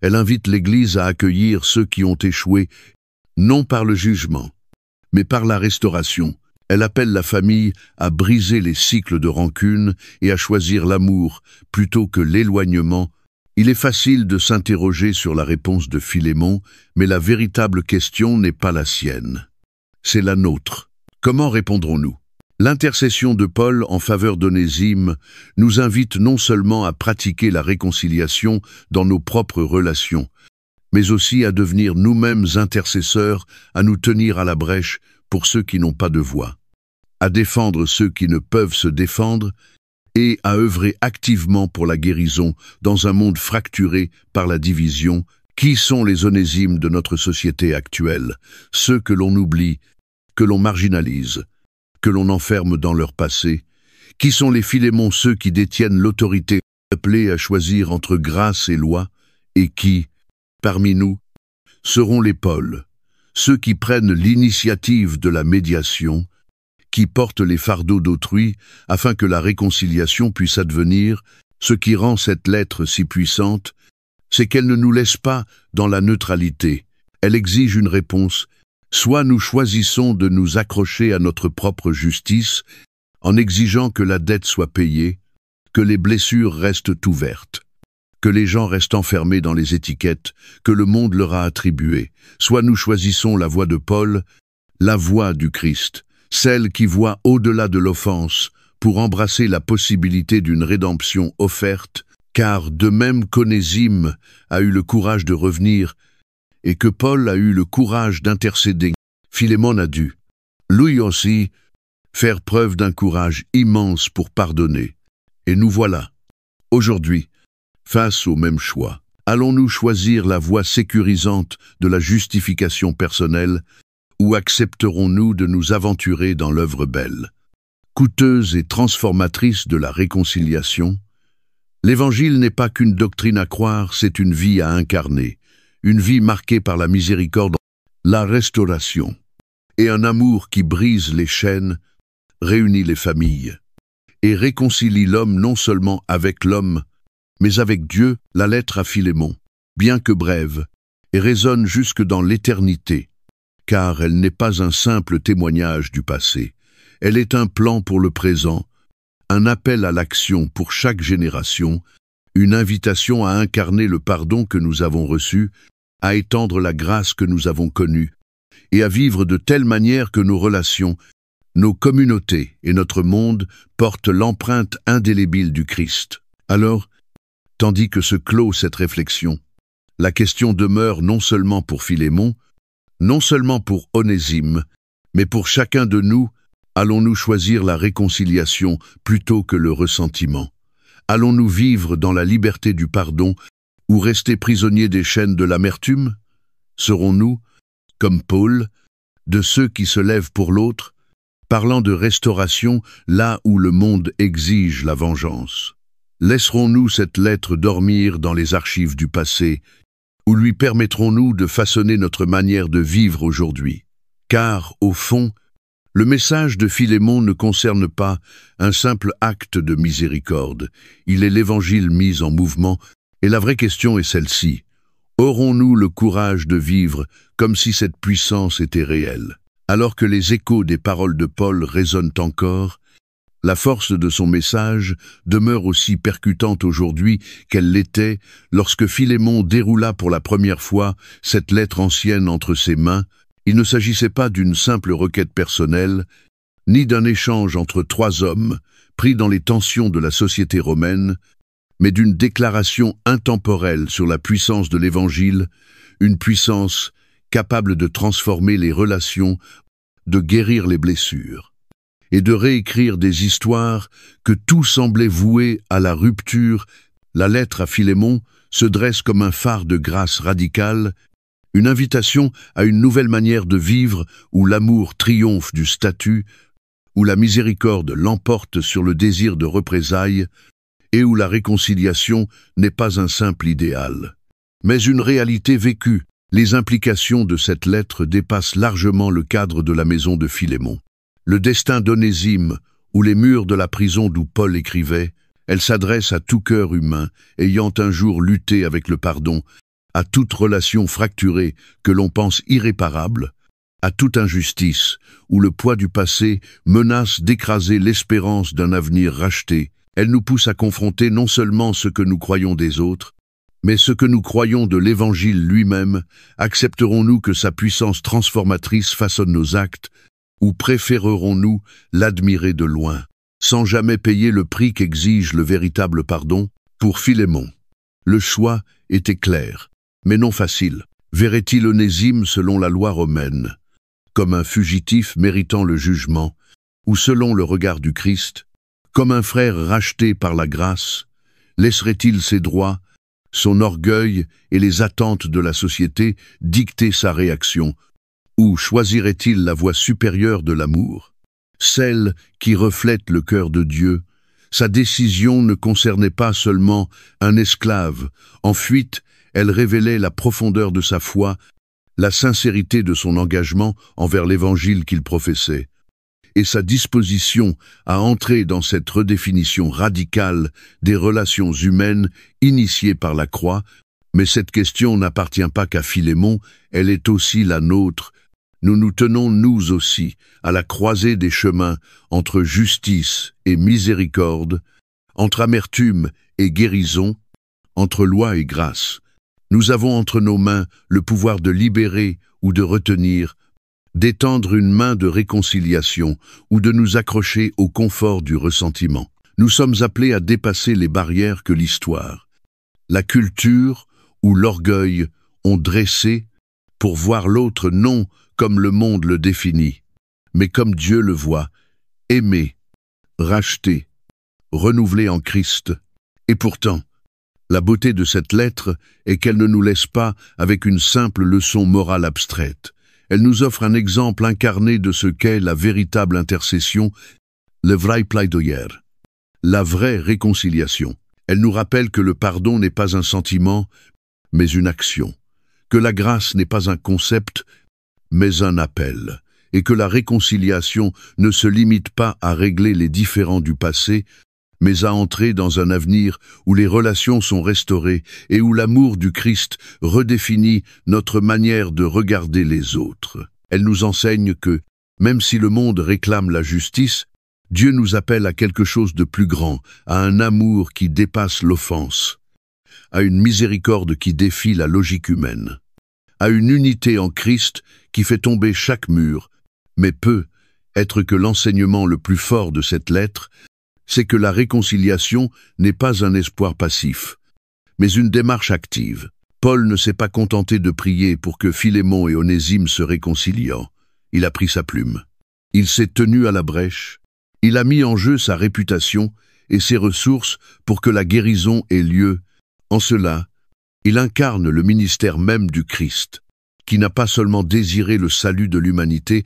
Elle invite l'Église à accueillir ceux qui ont échoué, non par le jugement, mais par la restauration. Elle appelle la famille à briser les cycles de rancune et à choisir l'amour plutôt que l'éloignement. Il est facile de s'interroger sur la réponse de Philémon, mais la véritable question n'est pas la sienne. C'est la nôtre. Comment répondrons-nous? L'intercession de Paul en faveur d'Onésime nous invite non seulement à pratiquer la réconciliation dans nos propres relations, mais aussi à devenir nous-mêmes intercesseurs, à nous tenir à la brèche pour ceux qui n'ont pas de voix, à défendre ceux qui ne peuvent se défendre et à œuvrer activement pour la guérison dans un monde fracturé par la division. Qui sont les Onésimes de notre société actuelle? Ceux que l'on oublie, que l'on marginalise, que l'on enferme dans leur passé? Qui sont les Philémons, ceux qui détiennent l'autorité, appelés à choisir entre grâce et loi? Et qui, parmi nous, seront les Pauls, ceux qui prennent l'initiative de la médiation, qui portent les fardeaux d'autrui afin que la réconciliation puisse advenir? Ce qui rend cette lettre si puissante, c'est qu'elle ne nous laisse pas dans la neutralité. Elle exige une réponse. Soit nous choisissons de nous accrocher à notre propre justice, en exigeant que la dette soit payée, que les blessures restent ouvertes, que les gens restent enfermés dans les étiquettes que le monde leur a attribuées. Soit nous choisissons la voie de Paul, la voie du Christ, celle qui voit au-delà de l'offense pour embrasser la possibilité d'une rédemption offerte, car de même qu'Onésime a eu le courage de revenir et que Paul a eu le courage d'intercéder, Philémon a dû, lui aussi, faire preuve d'un courage immense pour pardonner. Et nous voilà, aujourd'hui, face au même choix. Allons-nous choisir la voie sécurisante de la justification personnelle ou accepterons-nous de nous aventurer dans l'œuvre belle, coûteuse et transformatrice de la réconciliation? L'Évangile n'est pas qu'une doctrine à croire, c'est une vie à incarner, une vie marquée par la miséricorde, la restauration, et un amour qui brise les chaînes, réunit les familles, et réconcilie l'homme non seulement avec l'homme, mais avec Dieu. La lettre à Philémon, bien que brève, et résonne jusque dans l'éternité, car elle n'est pas un simple témoignage du passé, elle est un plan pour le présent, un appel à l'action pour chaque génération, une invitation à incarner le pardon que nous avons reçu, à étendre la grâce que nous avons connue, et à vivre de telle manière que nos relations, nos communautés et notre monde portent l'empreinte indélébile du Christ. Alors, tandis que se clôt cette réflexion, la question demeure non seulement pour Philémon, non seulement pour Onésime, mais pour chacun de nous. Allons-nous choisir la réconciliation plutôt que le ressentiment? Allons-nous vivre dans la liberté du pardon ou rester prisonniers des chaînes de l'amertume? Serons-nous, comme Paul, de ceux qui se lèvent pour l'autre, parlant de restauration là où le monde exige la vengeance? Laisserons-nous cette lettre dormir dans les archives du passé, ou lui permettrons-nous de façonner notre manière de vivre aujourd'hui? Car, au fond, le message de Philémon ne concerne pas un simple acte de miséricorde, il est l'Évangile mis en mouvement, et la vraie question est celle-ci. Aurons-nous le courage de vivre comme si cette puissance était réelle? Alors que les échos des paroles de Paul résonnent encore, la force de son message demeure aussi percutante aujourd'hui qu'elle l'était lorsque Philémon déroula pour la première fois cette lettre ancienne entre ses mains. Il ne s'agissait pas d'une simple requête personnelle, ni d'un échange entre trois hommes pris dans les tensions de la société romaine, mais d'une déclaration intemporelle sur la puissance de l'Évangile, une puissance capable de transformer les relations, de guérir les blessures, et de réécrire des histoires que tout semblait voué à la rupture. La lettre à Philémon se dresse comme un phare de grâce radicale, une invitation à une nouvelle manière de vivre où l'amour triomphe du statut, où la miséricorde l'emporte sur le désir de représailles, et où la réconciliation n'est pas un simple idéal, mais une réalité vécue. Les implications de cette lettre dépassent largement le cadre de la maison de Philémon. Le destin d'Onésime, ou les murs de la prison d'où Paul écrivait, elle s'adresse à tout cœur humain ayant un jour lutté avec le pardon, à toute relation fracturée que l'on pense irréparable, à toute injustice où le poids du passé menace d'écraser l'espérance d'un avenir racheté. Elle nous pousse à confronter non seulement ce que nous croyons des autres, mais ce que nous croyons de l'Évangile lui-même. Accepterons-nous que sa puissance transformatrice façonne nos actes, ou préférerons-nous l'admirer de loin, sans jamais payer le prix qu'exige le véritable pardon? Pour Philémon, le choix était clair, mais non facile. Verrait-il Onésime selon la loi romaine, comme un fugitif méritant le jugement, ou selon le regard du Christ, comme un frère racheté par la grâce? Laisserait-il ses droits, son orgueil et les attentes de la société dicter sa réaction, ou choisirait-il la voie supérieure de l'amour, celle qui reflète le cœur de Dieu? Sa décision ne concernait pas seulement un esclave. En fuite, elle révélait la profondeur de sa foi, la sincérité de son engagement envers l'Évangile qu'il professait, et sa disposition à entrer dans cette redéfinition radicale des relations humaines initiées par la croix. Mais cette question n'appartient pas qu'à Philémon, elle est aussi la nôtre. Nous nous tenons, nous aussi, à la croisée des chemins entre justice et miséricorde, entre amertume et guérison, entre loi et grâce. Nous avons entre nos mains le pouvoir de libérer ou de retenir, d'étendre une main de réconciliation ou de nous accrocher au confort du ressentiment. Nous sommes appelés à dépasser les barrières que l'histoire, la culture ou l'orgueil ont dressées pour voir l'autre non comme le monde le définit, mais comme Dieu le voit, aimé, racheté, renouvelé en Christ. Et pourtant, la beauté de cette lettre est qu'elle ne nous laisse pas avec une simple leçon morale abstraite. Elle nous offre un exemple incarné de ce qu'est la véritable intercession, le vrai plaidoyer, la vraie réconciliation. Elle nous rappelle que le pardon n'est pas un sentiment, mais une action, que la grâce n'est pas un concept, mais un appel, et que la réconciliation ne se limite pas à régler les différends du passé, mais à entrer dans un avenir où les relations sont restaurées et où l'amour du Christ redéfinit notre manière de regarder les autres. Elle nous enseigne que, même si le monde réclame la justice, Dieu nous appelle à quelque chose de plus grand, à un amour qui dépasse l'offense, à une miséricorde qui défie la logique humaine, à une unité en Christ qui fait tomber chaque mur, mais peut être que l'enseignement le plus fort de cette lettre, c'est que la réconciliation n'est pas un espoir passif, mais une démarche active. Paul ne s'est pas contenté de prier pour que Philémon et Onésime se réconcilient. Il a pris sa plume. Il s'est tenu à la brèche. Il a mis en jeu sa réputation et ses ressources pour que la guérison ait lieu. En cela, il incarne le ministère même du Christ, qui n'a pas seulement désiré le salut de l'humanité,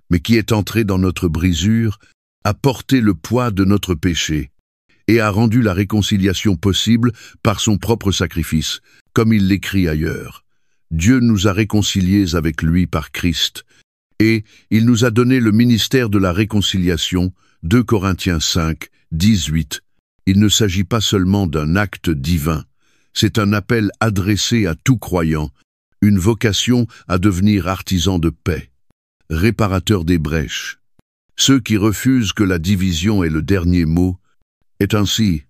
mais qui est entré dans notre brisure, a porté le poids de notre péché et a rendu la réconciliation possible par son propre sacrifice, comme il l'écrit ailleurs. Dieu nous a réconciliés avec lui par Christ, et il nous a donné le ministère de la réconciliation, 2 Corinthiens 5, 18. Il ne s'agit pas seulement d'un acte divin, C'est un appel adressé à tout croyant, une vocation à devenir artisan de paix, réparateur des brèches. Ceux qui refusent que la division est le dernier mot est ainsi.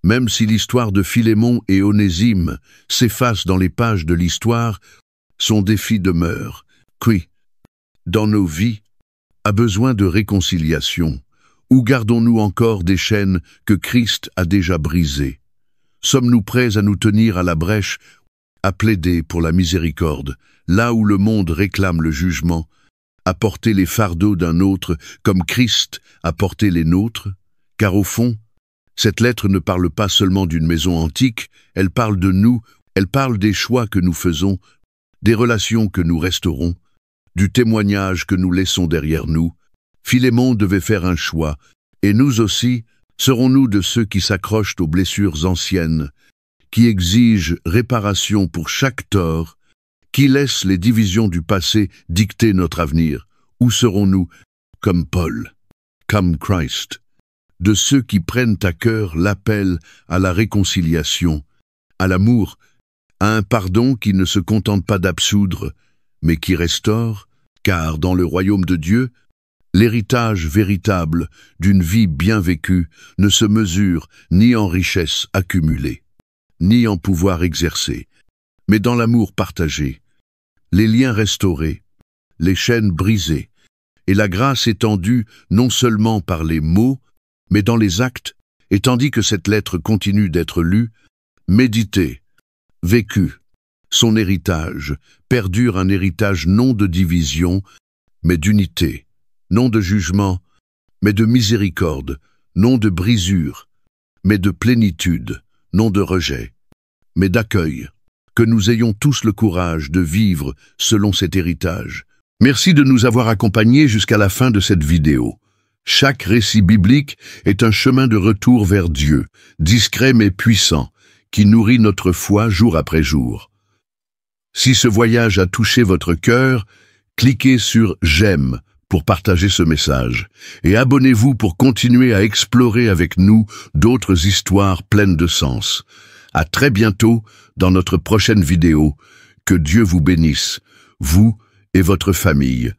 Même si l'histoire de Philémon et Onésime s'efface dans les pages de l'histoire, son défi demeure. Qui, dans nos vies, a besoin de réconciliation? Ou gardons-nous encore des chaînes que Christ a déjà brisées? Sommes-nous prêts à nous tenir à la brèche, à plaider pour la miséricorde, là où le monde réclame le jugement, à porter les fardeaux d'un autre comme Christ a porté les nôtres? Car au fond, cette lettre ne parle pas seulement d'une maison antique, elle parle de nous, elle parle des choix que nous faisons, des relations que nous restaurons, du témoignage que nous laissons derrière nous. Philémon devait faire un choix, et nous aussi, serons-nous de ceux qui s'accrochent aux blessures anciennes, qui exigent réparation pour chaque tort, qui laissent les divisions du passé dicter notre avenir? Ou serons-nous, comme Paul, comme Christ, de ceux qui prennent à cœur l'appel à la réconciliation, à l'amour, à un pardon qui ne se contente pas d'absoudre, mais qui restaure, car dans le royaume de Dieu, l'héritage véritable d'une vie bien vécue ne se mesure ni en richesse accumulée, ni en pouvoir exercé, mais dans l'amour partagé, les liens restaurés, les chaînes brisées, et la grâce étendue non seulement par les mots, mais dans les actes, et tandis que cette lettre continue d'être lue, méditée, vécue, son héritage perdure un héritage non de division, mais d'unité, non de jugement, mais de miséricorde, non de brisure, mais de plénitude, non de rejet, mais d'accueil. Que nous ayons tous le courage de vivre selon cet héritage. Merci de nous avoir accompagnés jusqu'à la fin de cette vidéo. Chaque récit biblique est un chemin de retour vers Dieu, discret mais puissant, qui nourrit notre foi jour après jour. Si ce voyage a touché votre cœur, cliquez sur « J'aime » pour partager ce message, et abonnez-vous pour continuer à explorer avec nous d'autres histoires pleines de sens. À très bientôt dans notre prochaine vidéo. Que Dieu vous bénisse, vous et votre famille.